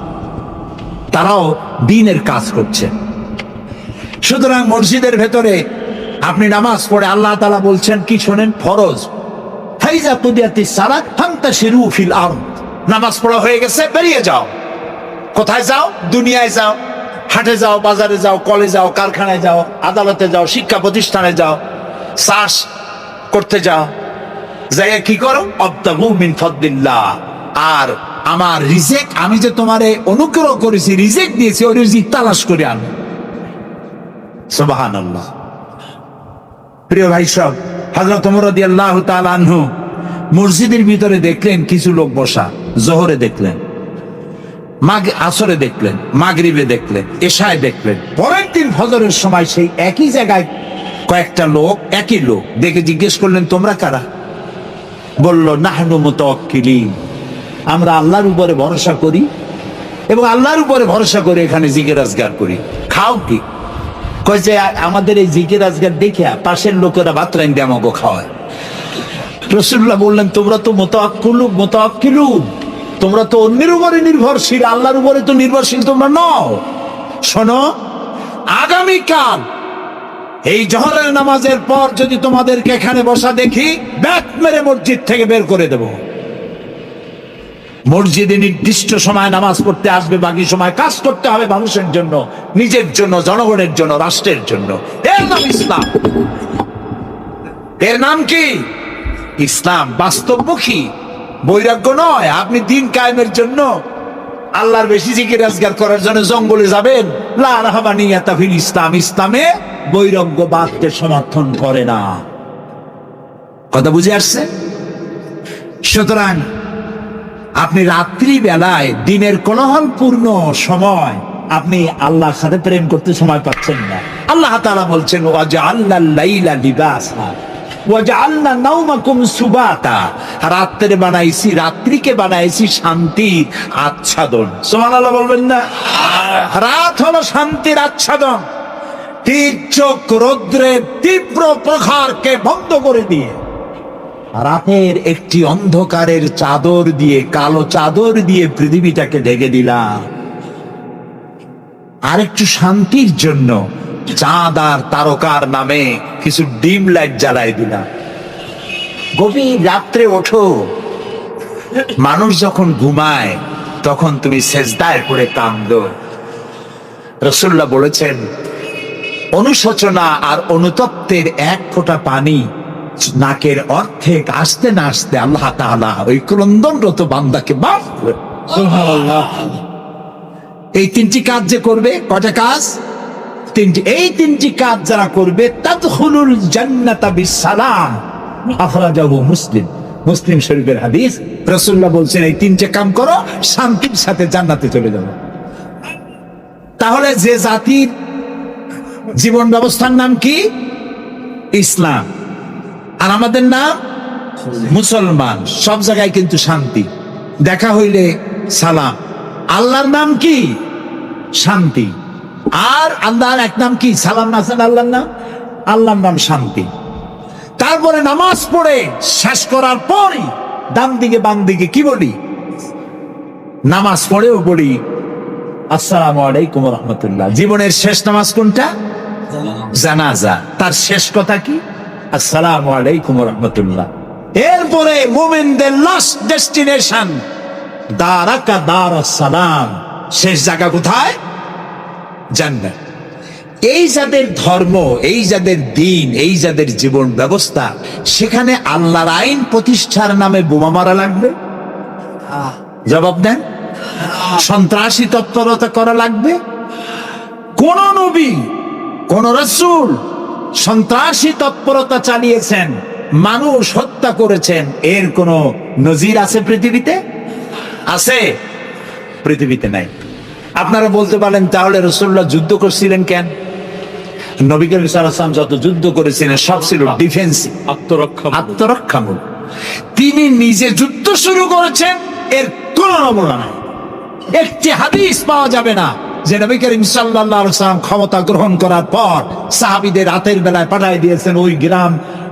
তারাও দ্বীনের কাজ করছে। সুতরাং মসজিদের ভেতরে আপনি নামাজ পড়ে আল্লাহ তাআলা বলছেন কি শোনেন, ফরজ, ফাইজা কুদিয়াতিস সালাত ফান্তাশিরু ফিল আরদ, নামাজ পড়া হয়ে গেছে, বেরিয়ে যাও। কোথায় যাও? দুনিয়ায় যাও, হাটে যাও, বাজারে যাও, কলেজে যাও, কারখানায় যাও, আদালতে যাও, শিক্ষা প্রতিষ্ঠানে যাও, চাষ করতে যাও, যাই কি করো, আবতাগু মিন ফাদলিল্লাহ। আর আমার রিজিক, আমি যে তোমারে অনুগ্রহ করেছি, রিজিক দিয়েছি, ওই রিজিক তালাশ করে আনো। সুবহানাল্লাহ। প্রিয় ভাই সব, হযরত ওমর রাদিয়াল্লাহু তাআলা আনহু মসজিদের ভিতরে দেখলেন কিছু লোক বসা, জোহরে দেখলেন, আসরে দেখলেন, মাগরিবে দেখলেন, এশায় দেখলেন। পরের দিন ফজরের সময় সেই একই জায়গায় কয়েকটা লোক, একই লোক দেখে জিজ্ঞেস করলেন, তোমরা কারা? বলল, নাহনু মুতাওয়াক্কিলিন, আমরা আল্লাহর উপরে ভরসা করি এবং আল্লাহর উপরে ভরসা করে এখানে জিকির আজগার করি। খাও কি? কয় যে আমাদের এই জিকির আজগার দেখে পাশের লোকেরা ভাত রাইন্দে আমাকে খাওয়ায়। রাসূলুল্লাহ বললেন, তোমরা তো মুতাওয়াক্কিলুন, তোমরা তো অন্যের উপরে নির্ভরশীল, আল্লাহর উপরে তো নির্ভরশীল তোমরা নও। শোনো, আগামীকাল এই জোহরের নামাজের পর যদি তোমাদেরকে এখানে বসা দেখি, ব্যাট মেরে মসজিদ থেকে বের করে দেব। মসজিদে নির্দিষ্ট সময় নামাজ পড়তে আসবে, বাকি সময় কাজ করতে হবে মানুষের জন্য, নিজের জন্য, জনগণের জন্য, রাষ্ট্রের জন্য। এর নাম ইসলাম। এর নাম কি? ইসলাম। বাস্তবমুখী, বৈরাগ্য নয়। আপনি দিন কায়েমের জন্য, আল্লাহর বেশি জিকির আজগার করার জন্য জঙ্গলে যাবেন, লা রাহবানিয়াতা ফিল ইসলাম, ইসলামে বৈরাগ্যবাদকে সমর্থন করে না। কথা বুঝে আসছে? সুতরাং আপনি রাত্রি বেলায়, দিনের কোলাহলপূর্ণ সময়, আপনি আল্লাহর সাথে প্রেম করতে সময় পাচ্ছেন না। আল্লাহ তাআলা বলছেন, ওয়াজআলনাল লাইলা লিবাসা ওয়াজআলনা নাওমাকুম সুবাতা, রাত্রে বানাইছি, রাত্রিকে বানাইছি শান্তির আচ্ছাদন। সুবহানাল্লাহ বলবেন না? রাত হলো শান্তির আচ্ছাদন। তীর্যক রৌদ্রের তীব্র প্রখরকে বন্ধ করে দিয়ে রাতের একটি অন্ধকারের চাদর দিয়ে, কালো চাদর দিয়ে পৃথিবীটাকে ঢেকে দিলাম। আর একটু শান্তির জন্য চাঁদ আর তারকার নামে কিছু ডিম লাইট জ্বালাই দিলাম। গভীর রাত্রে ওঠো, মানুষ যখন ঘুমায় তখন তুমি সেজদায় পড়ে কাঁদো। রাসূলুল্লাহ বলেছেন, অনুশোচনা আর অনুতপ্তের এক ফোঁটা পানি নাকের অর্ধেক আসতে না আসতে আল্লাহ তাআলা ওই ক্রন্দনরত বান্দাকে মাফ করে। সুবহানাল্লাহ। এই তিনটি কাজ যে করবে, কয়টা কাজ? তিনটি। এই তিনটি কাজ যারা করবে, তাদখুলুল জান্নাতা বিসসালাম। আখরাজাহু মুসলিম, মুসলিম শরীফের হাদিস। রাসূলুল্লাহ বলছেন, এই তিনটে কাম করো, শান্তির সাথে জান্নাতে চলে যাবে। তাহলে যে জাতির জীবন ব্যবস্থার নাম কি? ইসলাম। আর আমাদের নাম মুসলমান। সব জায়গায় কিন্তু শান্তি, দেখা হইলে সালাম। আল্লাহর নাম কি? শান্তি। আর আল্লাহর এক নাম কি? সালাম না আছেন আল্লাহর নাম? আল্লাহর নাম শান্তি। তারপরে নামাজ পড়ে শেষ করার পরই ডান দিকে বাম দিকে কি বলি? নামাজ পড়েও বলি আসসালামু আলাইকুম ওয়া রাহমাতুল্লাহ। জীবনের শেষ নামাজ কোনটা? জানাজা। তার শেষ কথা কি? আসসালামু আলাইকুম ওয়া রাহমাতুল্লাহ। এরপরে মুমিনদের লাস্ট ডেস্টিনেশন দারাকা দারাস সালাম। শেষ জায়গা কোথায়? জান্নাত। এই যাদের ধর্ম, এই যাদের দ্বীন, এই যাদের জীবন ব্যবস্থা, সেখানে আল্লাহর আইন প্রতিষ্ঠার নামে বোমা মারা লাগবে? জবাব দেন। সন্ত্রাসী তৎপরতা করা লাগবে? কোন নবী, কোন রাসূল সন্ত্রাসী তৎপরতা চালিয়েছেন, মানুষ হত্যা করেছেন, এর কোন নজির আছে পৃথিবীতে? আছে? পৃথিবীতে নাই। আপনারা বলতে পারেন, তাহলে রাসূলুল্লাহ যুদ্ধ করছিলেন কেন? নবী করিম সাল্লাল্লাহু আলাইহি ওয়াসাল্লাম যত যুদ্ধ করেছিলেন সব ছিল ডিফেন্সিভ, আত্মরক্ষামূলক। তিনি নিজে যুদ্ধ শুরু করেছেন, এর কোনো নমুনা নাই। একটি হাদিস পাওয়া যাবে না যে নবী করিম সাল্লাল্লাহু আলাইহি ওয়াসাল্লাম ক্ষমতা গ্রহণ করার পর সাহাবীদের রাতের বেলায় পাঠায় দিয়েছেন, ওই গ্রাম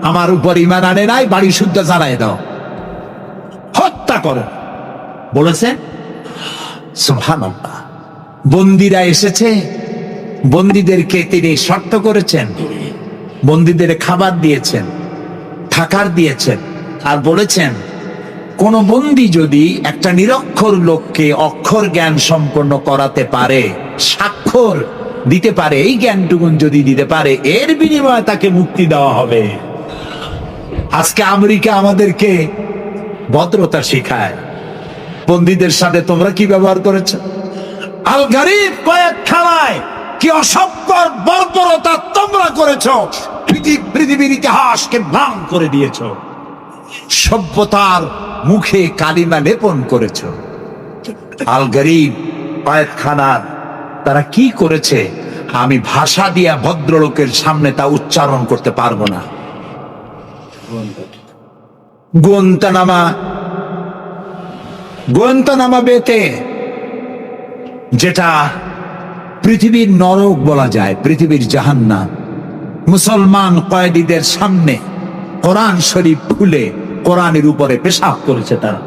আমার উপর ঈমান আনে নাই, বাড়ি শুদ্ধ জ্বালায় দাও, হত্যা করো। বলেছেন? সুবহানাল্লাহ। বন্দীরা এসেছে, বন্দীদেরকে তিনি শর্ত করেছেন, বন্দীদের খাবার দিয়েছেন, থাকার দিয়েছেন, আর বলেছেন কোন বন্দী যদি একটা নিরক্ষর লোককে অক্ষর জ্ঞান সম্পন্ন করাতে পারে, স্বাক্ষর দিতে পারে, এই জ্ঞানটুকুন যদি দিতে পারে, এর বিনিময়ে তাকে মুক্তি দেওয়া হবে। আজকে আমেরিকা আমাদেরকে ভদ্রতা শিখায়, বন্দীদের সাথে তোমরা কি ব্যবহার করেছো? আল গরিব কয়েকখানায় কি অসভ্যর বর্বরতা তোমরা করেছো, পৃথিবীর ইতিহাসকে ম্লান করে দিয়েছো, সভ্যতার মুখে কালিমা লেপন করেছো। আল গরিব কয়েকখানার তারা কি করেছে আমি ভাষা দিয়া ভদ্রলোকের সামনে তা উচ্চারণ করতে পারবো না। গুয়ান্তানামা বেতে, যেটা পৃথিবীর নরক বলা যায়, পৃথিবীর জাহান্নাম, মুসলমান কয়েদিদের সামনে কোরআন শরীফ খুলে কোরআনের উপরে পেশাব করেছে তারা।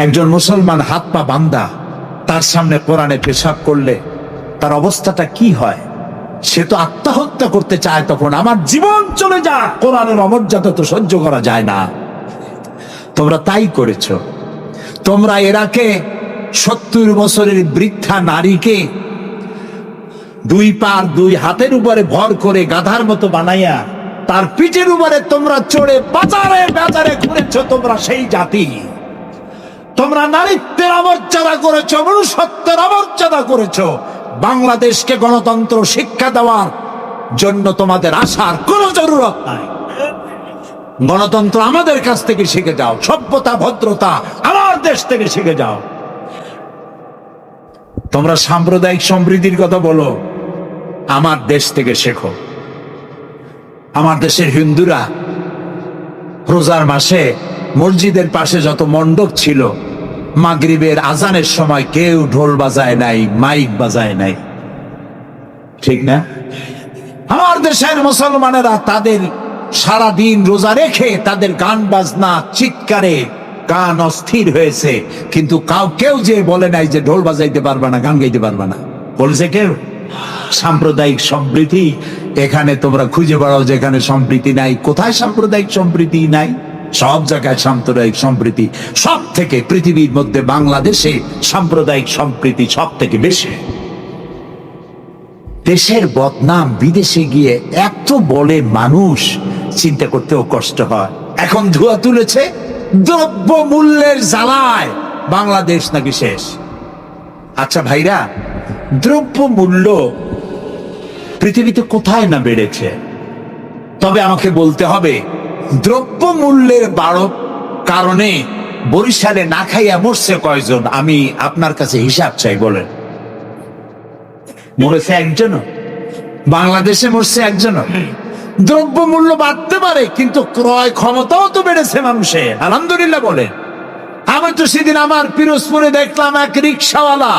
একজন মুসলমান হাত পা বান্ধা, তার সামনে কোরআনে পেশাব করলে তার অবস্থাটা কি হয়? সে তো আত্মহত্যা করতে চায়, তখন আমার জীবন চলে যা, কোরআনের অমর্যাদা তো সহ্য করা যায় না। তোমরা তাই করেছো। তোমরা ইরাকে 70 বছরের বৃদ্ধা নারীকে 2 পা 2 হাতের উপরে ভর করে গাধার মতো বানাইয়া তার পিঠের উপরে তোমরা চড়ে বাজারে বাজারে ঘুরেছো। তোমরা সেই জাতি, তোমরা নারীত্বের অমর্যাদা করেছো, মনুষ্যত্বের অমর্যাদা করেছো। বাংলাদেশকে গণতন্ত্র শিক্ষা দেওয়ার জন্য তোমাদের আসার কোনো জরুরত নাই। গণতন্ত্র আমাদের কাছ থেকে শিখে যাও, সভ্যতা ভদ্রতা আমার দেশ থেকে শিখে যাও। তোমরা সাম্প্রদায়িক সম্প্রীতির কথা বলো, আমার দেশ থেকে শেখো। আমার দেশের হিন্দুরা রোজার মাসে মসজিদের পাশে যত মণ্ডপ ছিল, মাগরিবের আজানের সময় কেউ ঢোল বাজায় নাই, মাইক বাজায় নাই, ঠিক না? আমার দেশের মুসলমানেরা তাদের সারা দিন রোজা রেখে তাদের গান বাজনা চিৎকারে গান অস্থির হয়েছে, কিন্তু কেউ যে বলে নাই যে ঢোল বাজাইতে পারবা না, গান গাইতে পারবা না, বলেছে কেউ? সাম্প্রদায়িক সম্প্রীতি এখানে তোমরা খুঁজে বেড়াও যেখানে সম্প্রীতি নাই। কোথায় সাম্প্রদায়িক সম্প্রীতি নাই? সব জায়গায় সাম্প্রদায়িক সম্প্রীতি। সব থেকে পৃথিবীর মধ্যে বাংলাদেশে সাম্প্রদায়িক সম্প্রীতি সব থেকে বেশি। দেশের বদনাম বিদেশে গিয়ে এত বলে মানুষ, চিন্তা করতেও কষ্ট হয়। এখন ধোঁয়া তুলেছে দ্রব্য মূল্যের জ্বালায় বাংলাদেশ নাকি শেষ। আচ্ছা ভাইরা, দ্রব্য মূল্য পৃথিবীতে কোথায় না বেড়েছে? তবে আমাকে বলতে হবে, দ্রব্য মূল্যের কারণে বরিশালে না খাইয়া মরছে কয়জন? আমি আপনার কাছে হিসাব চাই, বলেন। মরেছে একজনও? বাংলাদেশে মরছে একজনও? দ্রব্য মূল্য বাড়তে পারে, কিন্তু ক্রয় ক্ষমতাও তো বেড়েছে মানুষের, আলহামদুলিল্লাহ বলেন। আমি তো সেদিন আমার পিরোজপুরে দেখলাম এক রিক্সাওয়ালা,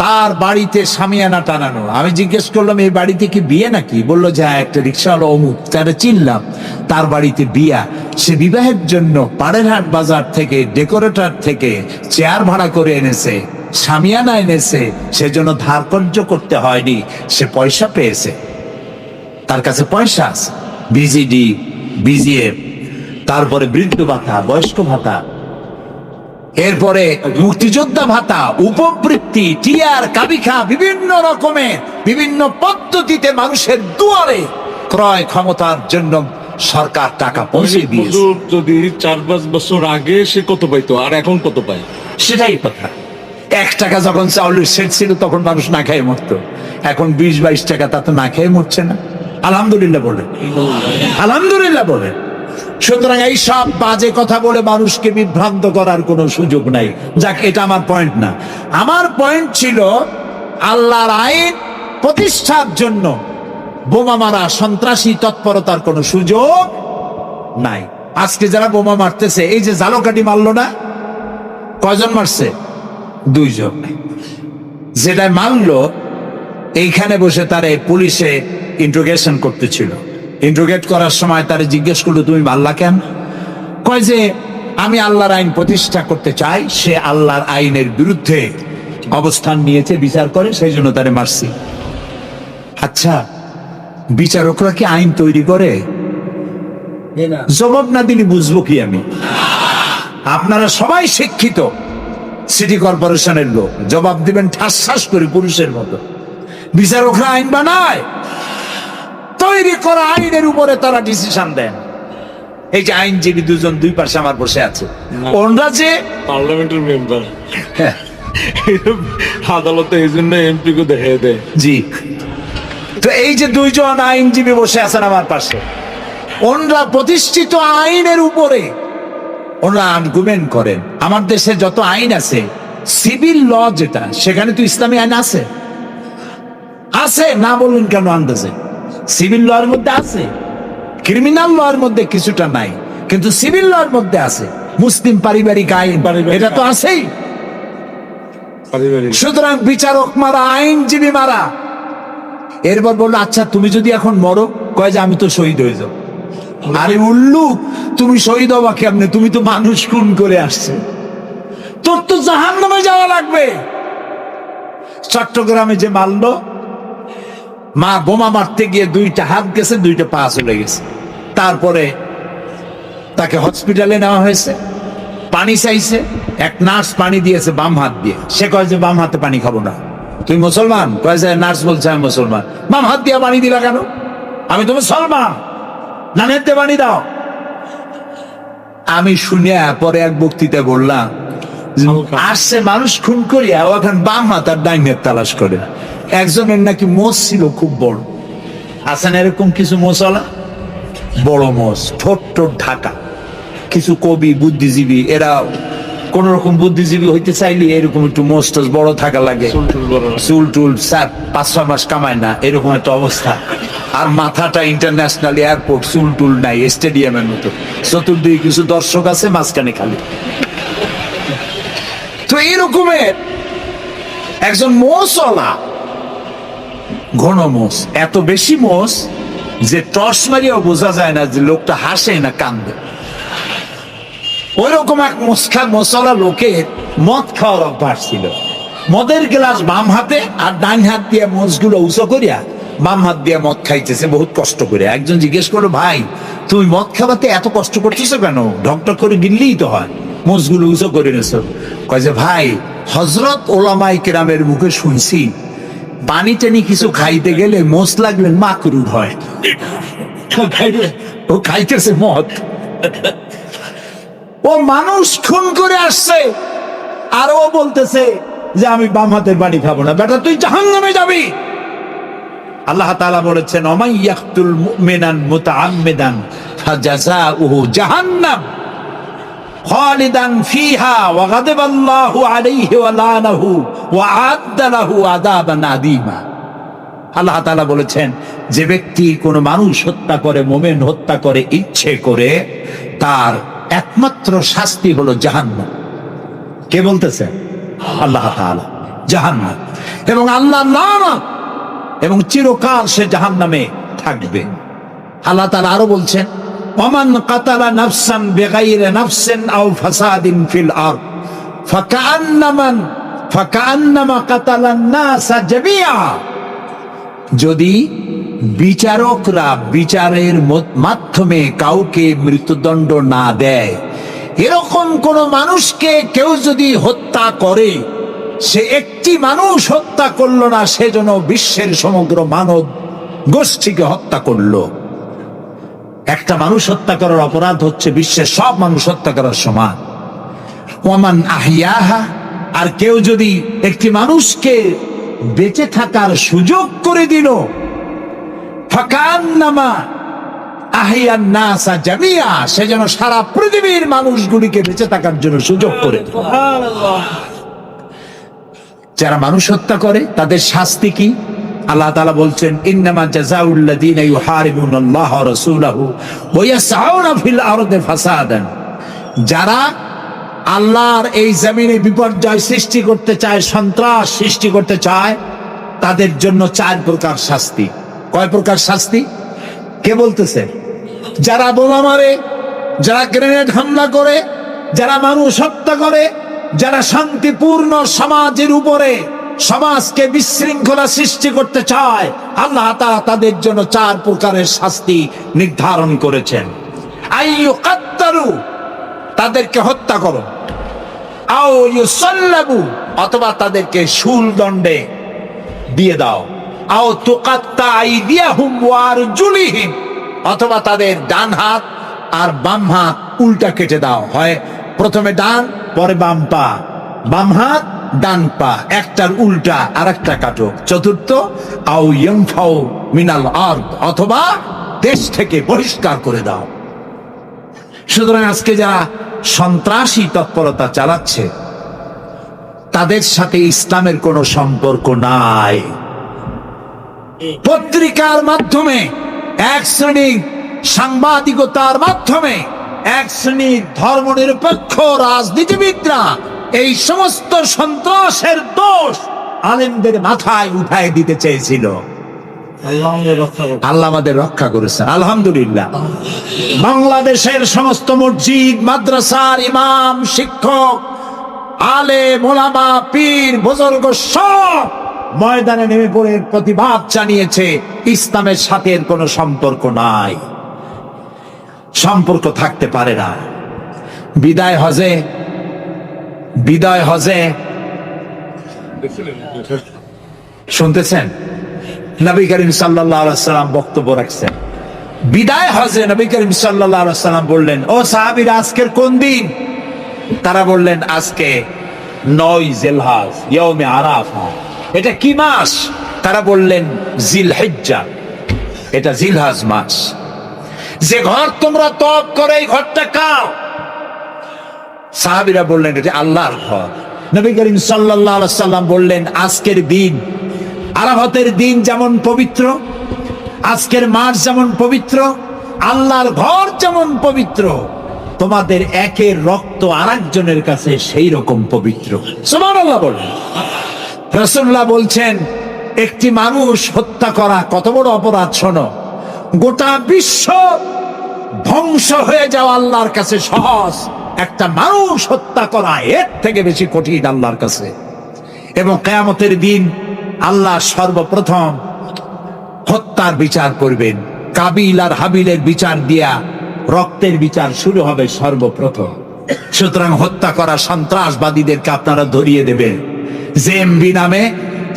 তার বাড়িতে শামিয়ানা টানানো। আমি জিজ্ঞেস করলাম, এই বাড়িতে কি বিয়ে নাকি? বললো যে একটা রিক্সাওয়ালা অমুক, তারা চিনলাম, তার বাড়িতে বিয়া। সে বিবাহের জন্য পাড়েরহাট বাজার থেকে, ডেকোরেটর থেকে চেয়ার ভাড়া করে এনেছে, শামিয়ানা এনেছে, সেজন্য ধার কর্য করতে হয়নি, সে পয়সা পেয়েছে, তার কাছে পয়সা আছে। বিজিডি, বিজিএফ, তারপরে বৃদ্ধ ভাতা, বয়স্ক ভাতা, এরপরে মুক্তিযোদ্ধা ভাতা, উপবৃত্তি, টিআর, কাবিখা, বিভিন্ন রকমের বিভিন্ন পদ্ধতিতে মানুষের দুয়ারে ক্রয় ক্ষমতার জন্য সরকার টাকা পৌঁছে দিয়েছে। যদি 4-5 বছর আগে সে কত পাইতো আর এখন কত পায়? সেটাই কথা। 1 টাকা যখন চাউলের সেট ছিল তখন মানুষ না খেয়ে মরতো, এখন 20-22 টাকা, তা তো না খেয়ে মরছে না। আলহামদুলিল্লাহ বলে, আলহামদুলিল্লাহ বলে। সুতরাং এই সব বাজে কথা বলে মানুষকে বিভ্রান্ত করার কোনো সুযোগ নাই। যাক, এটা আমার পয়েন্ট না। আমার পয়েন্ট ছিল আল্লাহর আইন প্রতিষ্ঠার জন্য বোমা মারা, সন্ত্রাসী তৎপরতার কোনো সুযোগ নাই। আজকে যারা বোমা মারতেছে, এই যে জালকাঠি মারলো না, কয়জন মারছে? 2 জন। যেটা মারলো এইখানে বসে তারে পুলিশে ইন্ট্রোগেশন করতেছিল। ইন্ট্রোগেট করার সময় তারে জিজ্ঞেস করলো, তুমি মারলা কেন? কয় যে আমি আল্লাহর আইন প্রতিষ্ঠা করতে চাই, সে আল্লাহর আইনের বিরুদ্ধে অবস্থান নিয়েছে, বিচার করে, সেই জন্য তারে মারছি। আচ্ছা, বিচারকরা কি আইন তৈরি করে? জবাব না দিলে বুঝবো কি আমি? আপনারা সবাই শিক্ষিত, সিটি কর্পোরেশনের লোক, জবাব দিবেন ঠাস ঠাস করে পুরুষের মতো। বিচারকরা আইন বানায়, তৈরি করা আইনের উপরে তারা ডিসিশন দেন। এই যে আইনজীবী দুজন দুই পাশে আমার বসে আছে, ওনরা যে পার্লামেন্টের মেম্বার, আদালতে এই জন্য এমপি কে দেখে দেয়। জি, তো এই যে দুইজন আইনজীবী বসে আছেন আমার পাশে, ওনরা প্রতিষ্ঠিত আইনের উপরে ওনরা আর্গুমেন্ট করেন। আমার দেশে যত আইন আছে, সিভিল ল যেটা, সেখানে তো ইসলামী আইন আছে, আছে না বলুন কেন? আন্দাজে সিভিল লর মধ্যে আছে, ক্রিমিনাল লর মধ্যে কিছুটা নাই, কিন্তু সিভিল লর মধ্যে আছে। মুসলিম পারিবারিক আইন, এটা তো আছেই। পারিবারিক সুতরাং বিচারক মারা, আইনজীবী মারা। এরপর বললো, আচ্ছা তুমি যদি এখন মরো, কয় যে আমি তো শহীদ হয়ে যাবো। আরে উল্লু, তুমি শহীদ হবা কেমনে? তুমি তো মানুষ খুন করে আসছে, তোর তো জাহান্নামে যাওয়া লাগবে। চট্টগ্রামে যে মারলো, মা বোমা মারতে গিয়ে দুইটা হাত গেছে, দুইটা পা চলে গেছে। তারপরে তাকে হসপিটালে নেওয়া হয়েছে, পানি চাইছে, এক নার্স পানি দিয়েছে বাম হাত দিয়ে। সে কয় যে বাম হাতে পানি খাবো না। তুই মুসলমান? কয় যে নার্স বলছে আমি মুসলমান। বাম হাত দিয়ে পানি দিলা কেন? আমি তো মুসলমান, ডানেতে পানি দাও। আমি শুনিয়া পরে এক বক্তৃতা বললাম, আসছে মানুষ খুন করিয়া, ও এখন বাম হাত আর ডাইন হাত তালাশ করে। একজনের নাকি মোষ ছিল খুব বড়, আছেন এরকম কিছু মোষওয়ালা, বড় মোষ, ঠোঁট ঠোঁট ঢাকা। কিছু কবি বুদ্ধিজীবী, এরা কোন রকম বুদ্ধিজীবী হইতে চাইলে এরকম একটু মোষ টোষ বড় থাকা লাগে, চুল টুল 5-6 মাস কামায় না, এরকম একটা অবস্থা। আর মাথাটা ইন্টারন্যাশনাল এয়ারপোর্ট, চুল টুল নাই, স্টেডিয়ামের মতো, চতুর্দিকে কিছু দর্শক আছে, মাঝখানে খালি। তো এরকমের একজন মোষওয়ালা, ঘন মোষ, এত বেশি মোষ যে টর্চ মারিয়াও বোঝা যায় না যে লোকটা হাসে না কান্দে। ওই রকম এক মশলা লোকের মদ খাওয়ার অভ্যাস ছিল। মদের গ্লাস বাম হাতে, আর ডান হাত দিয়ে মোষগুলো উঁচু করিয়া বাম হাত দিয়ে মদ খাইতেছে বহুত কষ্ট করে। একজন জিজ্ঞেস করলো, ভাই তুমি মদ খাওয়াতে এত কষ্ট করতেছো কেন? ঢকঢক করে গিললেই তো হয়, মোষগুলো উঁচু করে নিয়েছো। কয় যে ভাই, হযরত ওলামায়ে কেরামের মুখে শুনছি, পানি টানি কিছু খাইতে গেলে মোষ লাগলে মাকরুহ হয়। ও খাইতেছে মদ, ও মানুষ খুন করে আসছে, আর ও বলতেছে যে আমি বাম হাতের পানি খাবো না। বেটা তুই জাহান্নামে যাবি। আল্লাহ তাআলা বলেছেন, ওমাই ইয়াকতুল মুমিনান মুতাআম্মিদান ফাজাযাউহু জাহান্নাম খালিদান ফিহা ওয়া গাদাবাল্লাহু আলাইহি ওয়া লানাহু ওয়া আ'আদ্দা লাহু আযাবান আযীমা। আল্লাহ তাআলা বলেছেন, যে ব্যক্তি কোন মানুষ হত্যা করে, মুমিন হত্যা করে ইচ্ছে করে, তার একমাত্র শাস্তি হলো জাহান্নাম। কে বলতেছে? আল্লাহ তাআলা। জাহান্নাম, এবং আল্লাহ লানত, এবং চিরকাল সে জাহান্নামে থাকবে। আল্লাহ তাআলা আরো বলছেন, ওমান কাতালা নাফসান বিগাইরি নাফসিন আও ফাসাদিন ফিল আরদ ফাকান্নামা কাতালান নাসা জামিআ। যদি বিচারকরা বিচারের মাধ্যমে কাউকে মৃত্যুদণ্ড না দেয়, এরকম কোন মানুষকে কেউ যদি হত্যা করে, সে একটি মানুষ হত্যা করলো না, সেজন্য বিশ্বের সমগ্র মানব গোষ্ঠীকে হত্যা করলো। একটা মানুষ হত্যা করার অপরাধ হচ্ছে বিশ্বের সব মানুষ হত্যা করার সমান। ওমান আহিয়াহা, আর কেউ যদি একটি মানুষকে বেঁচে থাকার সুযোগ করে দিল, ফাকান্নামা আহিয়ান নাসা জামিয়া, সে যেন সারা পৃথিবীর মানুষগুলিকে বেঁচে থাকার জন্য সুযোগ করে। যারা মানুষ হত্যা করে তাদের শাস্তি কি? আল্লাহ তাআলা বলছেন, ইন্নামা জাযাউল্লাযীনা ইউহারিবুনাল্লাহ ওয়া রাসূলাহু ওয়া ইয়াসআউনা ফিল আরদি ফাসাদান। যারা আল্লাহর এই জমিনে বিপর্যয় সৃষ্টি করতে চায়, সন্ত্রাস সৃষ্টি করতে চায়, তাদের জন্য 4 প্রকার শাস্তি। কয় প্রকার শাস্তি? কে বলতেছে? যারা বোমা মারে, যারা গ্রেনেড হামলা করে, যারা মানুষ হত্যা করে, যারা শান্তিপূর্ণ সমাজের উপরে সমাজকে বিশৃঙ্খলা সৃষ্টি করতে চায়, আল্লাহ তাআলা তাদের জন্য 4 প্রকারের শাস্তি নির্ধারণ করেছেন। আইয়ুকাত্তালু, তাদেরকে হত্যা করো, আও ইউসাল্লাবু, অথবা তাদেরকে শুল দণ্ডে দিয়ে দাও, আও তুকাত্তা আইদিয়াহুম ওয়া আরজুলিহিম, অথবা তাদের ডান হাত আর বাম হাত উল্টা কেটে দাও, হয় প্রথমে ডান পরে বাম পা, বাম হাত ডান পা, একটার উল্টা আর একটা কাটো। চতুর্থ, আও ইয়ানফাউ মিনাল আরদ, অথবা দেশ থেকে বহিষ্কার করে দাও। সুতরাং আজকে যারা সন্ত্রাসী তৎপরতা চালাচ্ছে তাদের সাথে ইসলামের কোনো সম্পর্ক নাই। পত্রিকার মাধ্যমে এক শ্রেণীর, সাংবাদিকতার মাধ্যমে এক শ্রেণীর ধর্মনিরপেক্ষ রাজনীতিবিদরা এই সমস্ত সন্ত্রাসের দোষ আলেমদের মাথায় উঠায় দিতে চেয়েছিল। আল্লাহ আমাদের রক্ষা করেছেন, আলহামদুলিল্লাহ। বাংলাদেশের সমস্ত মসজিদ, মাদ্রাসার ইমাম, শিক্ষক, আলেম, ওলামা, পীর, বুজুর্গ সব ময়দানে নেমে পড়ে প্রতিবাদ জানিয়েছে ইসলামের সাথে এর কোনো সম্পর্ক নাই, সম্পর্ক থাকতে পারে না। বিদায় হজে শুনতেছেন, নবী করিম সাল্লাল্লাহু আলাইহি ওয়াসাল্লাম বক্তব্য রাখছেন। বিদায় হজে নবী করিম সাল্লাল্লাহু আলাইহি ওয়াসাল্লাম বললেন, ও সাহাবীরা, আজকের কোন দিন? তারা বললেন, আজকে 9 জিলহজ, ইয়াউমে আরাফা। এটা কি মাস? তারা বললেন, জিলহিজ্জা, এটা জিলহজ মাস। যে ঘর তোমরা তওয়াফ করে, এই ঘরটা কার? সাহাবীরা বললেন, এটা আল্লাহর ঘর। নবী করিম সাল্লাল্লাহু আলাইহি ওয়াসাল্লাম বললেন, আজকের দিন, আরাফাতের দিন যেমন পবিত্র, আজকের মাস যেমন পবিত্র, আল্লাহর ঘর যেমন পবিত্র, তোমাদের একের রক্ত আরেকজনের কাছে সেই রকম পবিত্র। সুবহানাল্লাহ বলেন। রাসূলুল্লাহ বলছেন, একটি মানুষ হত্যা করা কত বড় অপরাধ শোনো। গোটা বিশ্ব ধ্বংস হয়ে যাওয়া আল্লাহর কাছে সহজ, একটা মানুষ হত্যা করা এর থেকে বেশি কঠিন আল্লাহর কাছে। এবং কিয়ামতের দিন আল্লাহ সর্বপ্রথম হত্যার বিচার করবেন। কাবিল আর হাবিলের বিচার দিয়া রক্তের বিচার শুরু হবে সর্বপ্রথম। সুতরাং হত্যা করা সন্ত্রাসবাদীদেরকে আপনারা ধরিয়ে দেবেন। জেএমবি নামে,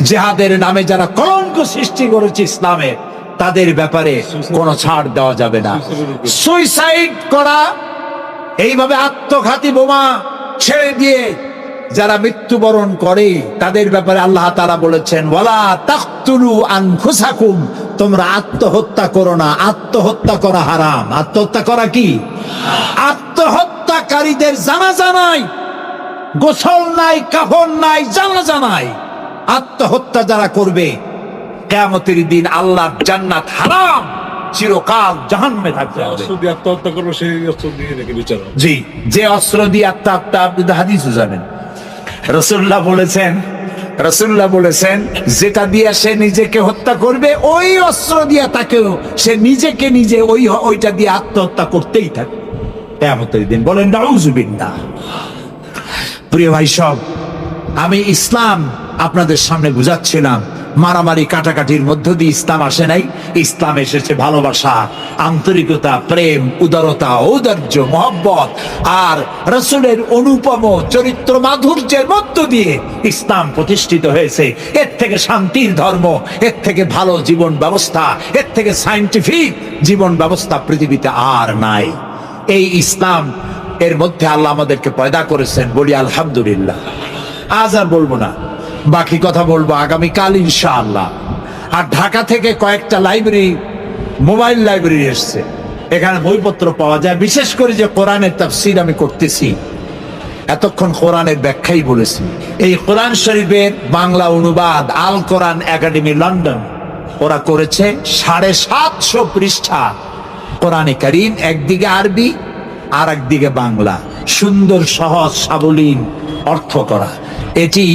জিহাদের নামে যারা কলঙ্ক সৃষ্টি করেছে ইসলামে, তাদের ব্যাপারে কোনো ছাড় দেওয়া যাবে না। সুইসাইড করা, এইভাবে আত্মঘাতী বোমা ছেড়ে দিয়ে যারা মৃত্যুবরণ করে, তাদের ব্যাপারে আল্লাহ তাআলা বলেছেন, ওয়ালা তাকতুলু আনফুসাকুম, তোমরা আত্মহত্যা করো না। আত্মহত্যা করা হারাম। আত্মহত্যা করা কি? আত্মহত্যাকারীদের জানাজা নাই, গোসল নাই, কাফন নাই, জানাজা নাই। আত্মহত্যা যারা করবে, কিয়ামতের দিন আল্লাহর জান্নাত হারাম, চিরকাল জাহান্নামে থাকতে হবে। অস্ত্র দিয়ে আত্মহত্যা করবো, সেই অস্ত্র দিয়ে নাকি বিচার হবে? জি, যে অস্ত্র দিয়ে আত্মহত্যা, আপনি তো হাদিসও জানেন। রাসূলুল্লাহ বলেছেন, যেটা দিয়ে সে নিজেকে হত্যা করবে, ওই অস্ত্র দিয়ে তাকেও সে নিজেকে নিজে ওইটা দিয়ে আত্মহত্যা করতেই থাকে কিয়ামতের দিন। বলেন নাউযুবিল্লাহ। প্রিয় ভাই সব, আমি ইসলাম আপনাদের সামনে বুঝাচ্ছিলাম। মারামারি কাটাকাটির মধ্য দিয়ে ইসলাম আসে নাই। ইসলাম এসেছে ভালোবাসা, আন্তরিকতা, প্রেম, উদারতা, ঔদার্য, মহব্বত আর রাসূলের অনুপম চরিত্র মাধুর্যের মধ্য দিয়ে ইসলাম প্রতিষ্ঠিত হয়েছে। এর থেকে শান্তির ধর্ম, এর থেকে ভালো জীবন ব্যবস্থা, এর থেকে সায়েন্টিফিক জীবন ব্যবস্থা পৃথিবীতে আর নাই। এই ইসলাম এর মধ্যে আল্লাহ আমাদেরকে পয়দা করেছেন, বলি আলহামদুলিল্লাহ। আজ আর বলবো না, বাকি কথা বলবো আগামীকাল ইনশাআল্লাহ। আর ঢাকা থেকে কয়েকটা লাইব্রেরি, মোবাইল লাইব্রেরি এসছে, এখানে বইপত্র পাওয়া যায়। বিশেষ করে যে কোরআনের তাফসীর আমি করতেছি, এতক্ষণ কোরআনের ব্যাখ্যাই বলেছি। এই কোরআন শরীফের বাংলা অনুবাদ আল কোরআন একাডেমি লন্ডন ওরা করেছে 750 পৃষ্ঠা কোরআনে কারীম, একদিকে আরবি আর একদিকে বাংলা, সুন্দর সহজ সাবলীল অর্থ করা। এটি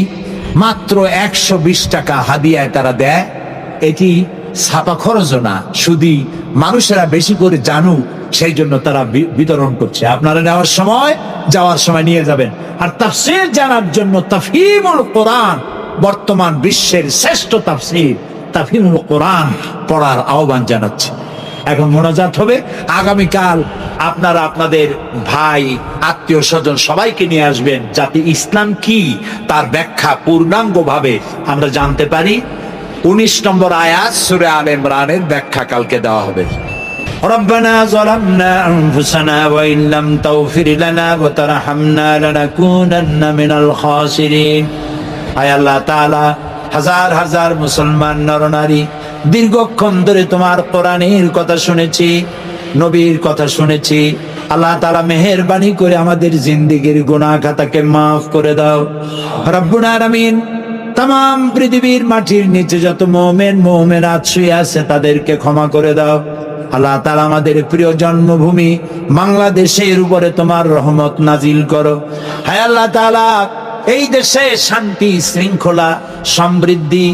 মাত্র 120 টাকা হাদিয়ায় তারা দেয়। এটি ছাপা খরচও না, শুধু মানুষেরা বেশি করে জানুক সেই জন্য তারা বিতরণ করছে। আপনারা নেওয়ার সময় যাওয়ার সময় নিয়ে যাবেন। আর তাফসীর জানার জন্য তাফহিমুল কোরআন বর্তমান বিশ্বের শ্রেষ্ঠ তাফসীর তাফহিমুল কোরআন পড়ার আহ্বান জানাচ্ছি। এখন মোনাজাত হবে। আগামীকাল আপনারা আপনাদের ভাই আত্মীয় স্বজন সবাইকে নিয়ে আসবেন, যাতে ইসলাম কি তার ব্যাখ্যা পূর্ণাঙ্গভাবে আমরা জানতে পারি। 19 নম্বর আয়াত সূরা আলে ইমরানের ব্যাখ্যা কালকে দেওয়া হবে। ربنا ظلمنا أنفسنا وإن لم تغفر لنا وترحمنا لنكونن من الخاسرين। আয় আল্লাহ তাআলা, হাজার হাজার মুসলমান নরনারী দীর্ঘক্ষণ ধরে তোমার কোরআনের কথা শুনেছি, নবীর কথা শুনেছি। আল্লাহ তাআলা মেহেরবানি করে আমাদের জিন্দেগির গুনাহ খাতাকে মাফ করে দাও রব্বুল আলামিন। তাম পৃথিবীর মাটির নিচে যত মুমিন মুমিনাত শুয়ে আছে তাদেরকে ক্ষমা করে দাও আল্লাহ তাআলা। আমাদের প্রিয় জন্মভূমি বাংলাদেশের উপরে তোমার রহমত নাজিল করো। হায় আল্লাহ তাআলা, এই দেশে শান্তি শৃঙ্খলা সমৃদ্ধি,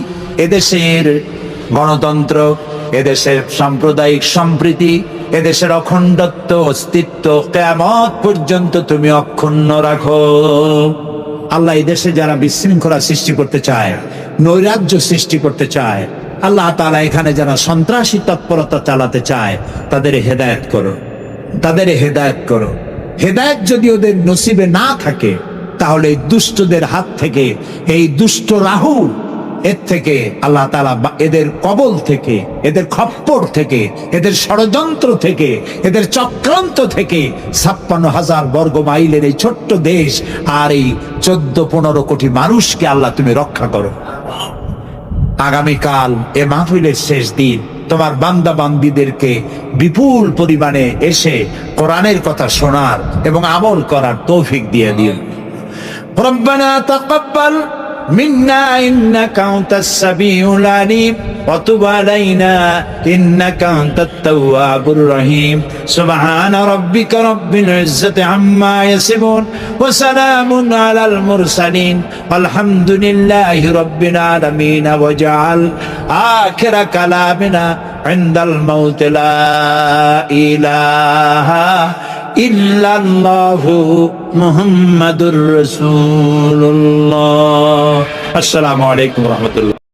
এদেশের গণতন্ত্র, এদেশের সাম্প্রদায়িক সম্প্রীতি, এদেশের অখণ্ডত্ব অস্তিত্ব কিয়ামত পর্যন্ত তুমি অক্ষুণ্ণ রাখো আল্লাহ। এই দেশে যারা বিশৃঙ্খলা সৃষ্টি করতে চায়, নৈরাজ্য সৃষ্টি করতে চায়, আল্লাহ তাআলা এখানে যারা সন্ত্রাসী তৎপরতা চালাতে চায়, তাদের হেদায়েত করো, তাদের হেদায়েত করো। হেদায়েত যদি ওদের নসিবে না থাকে, তাহলে এই দুষ্টদের হাত থেকে, এই দুষ্ট রাহু এর থেকে আল্লাহ তাআলা এদের কবল থেকে, এদের খপ্পর থেকে, এদের ষড়যন্ত্র থেকে, এদের চক্রান্ত থেকে 56,000 বর্গ মাইলের এই ছোট্ট দেশ আর এই 14-15 কোটি মানুষকে আল্লাহ তুমি রক্ষা করো। আগামীকাল এ মাহফিলের শেষ দিন, তোমার বান্দা বান্দীদেরকে বিপুল পরিমাণে এসে কোরআনের কথা শোনার এবং আমল করার তৌফিক দিয়ে দিও। রব্বানা তাকাব্বাল মিন্না ইন্নাকা আনতাস সামিউল আলিম ওয়া তুব আলাইনা ইন্নাকা আনতাত তাওয়াবুর রহিম। সুবহানা রাব্বিকা রাব্বিল ইজ্জাতি আম্মা ইয়াসিফুন ওয়া সালামুন আলাল মুরসালিন আলহামদুলিল্লাহি রাব্বিল আলামিন। ওয়া জাআল আখিরা কালামিনা ইনদাল মাউত লা ইলাহা ইল্লাল্লাহু মুহাম্মাদুর রাসূলুল্লাহ। আসসালামু আলাইকুম ওয়া রাহমাতুল্লাহ।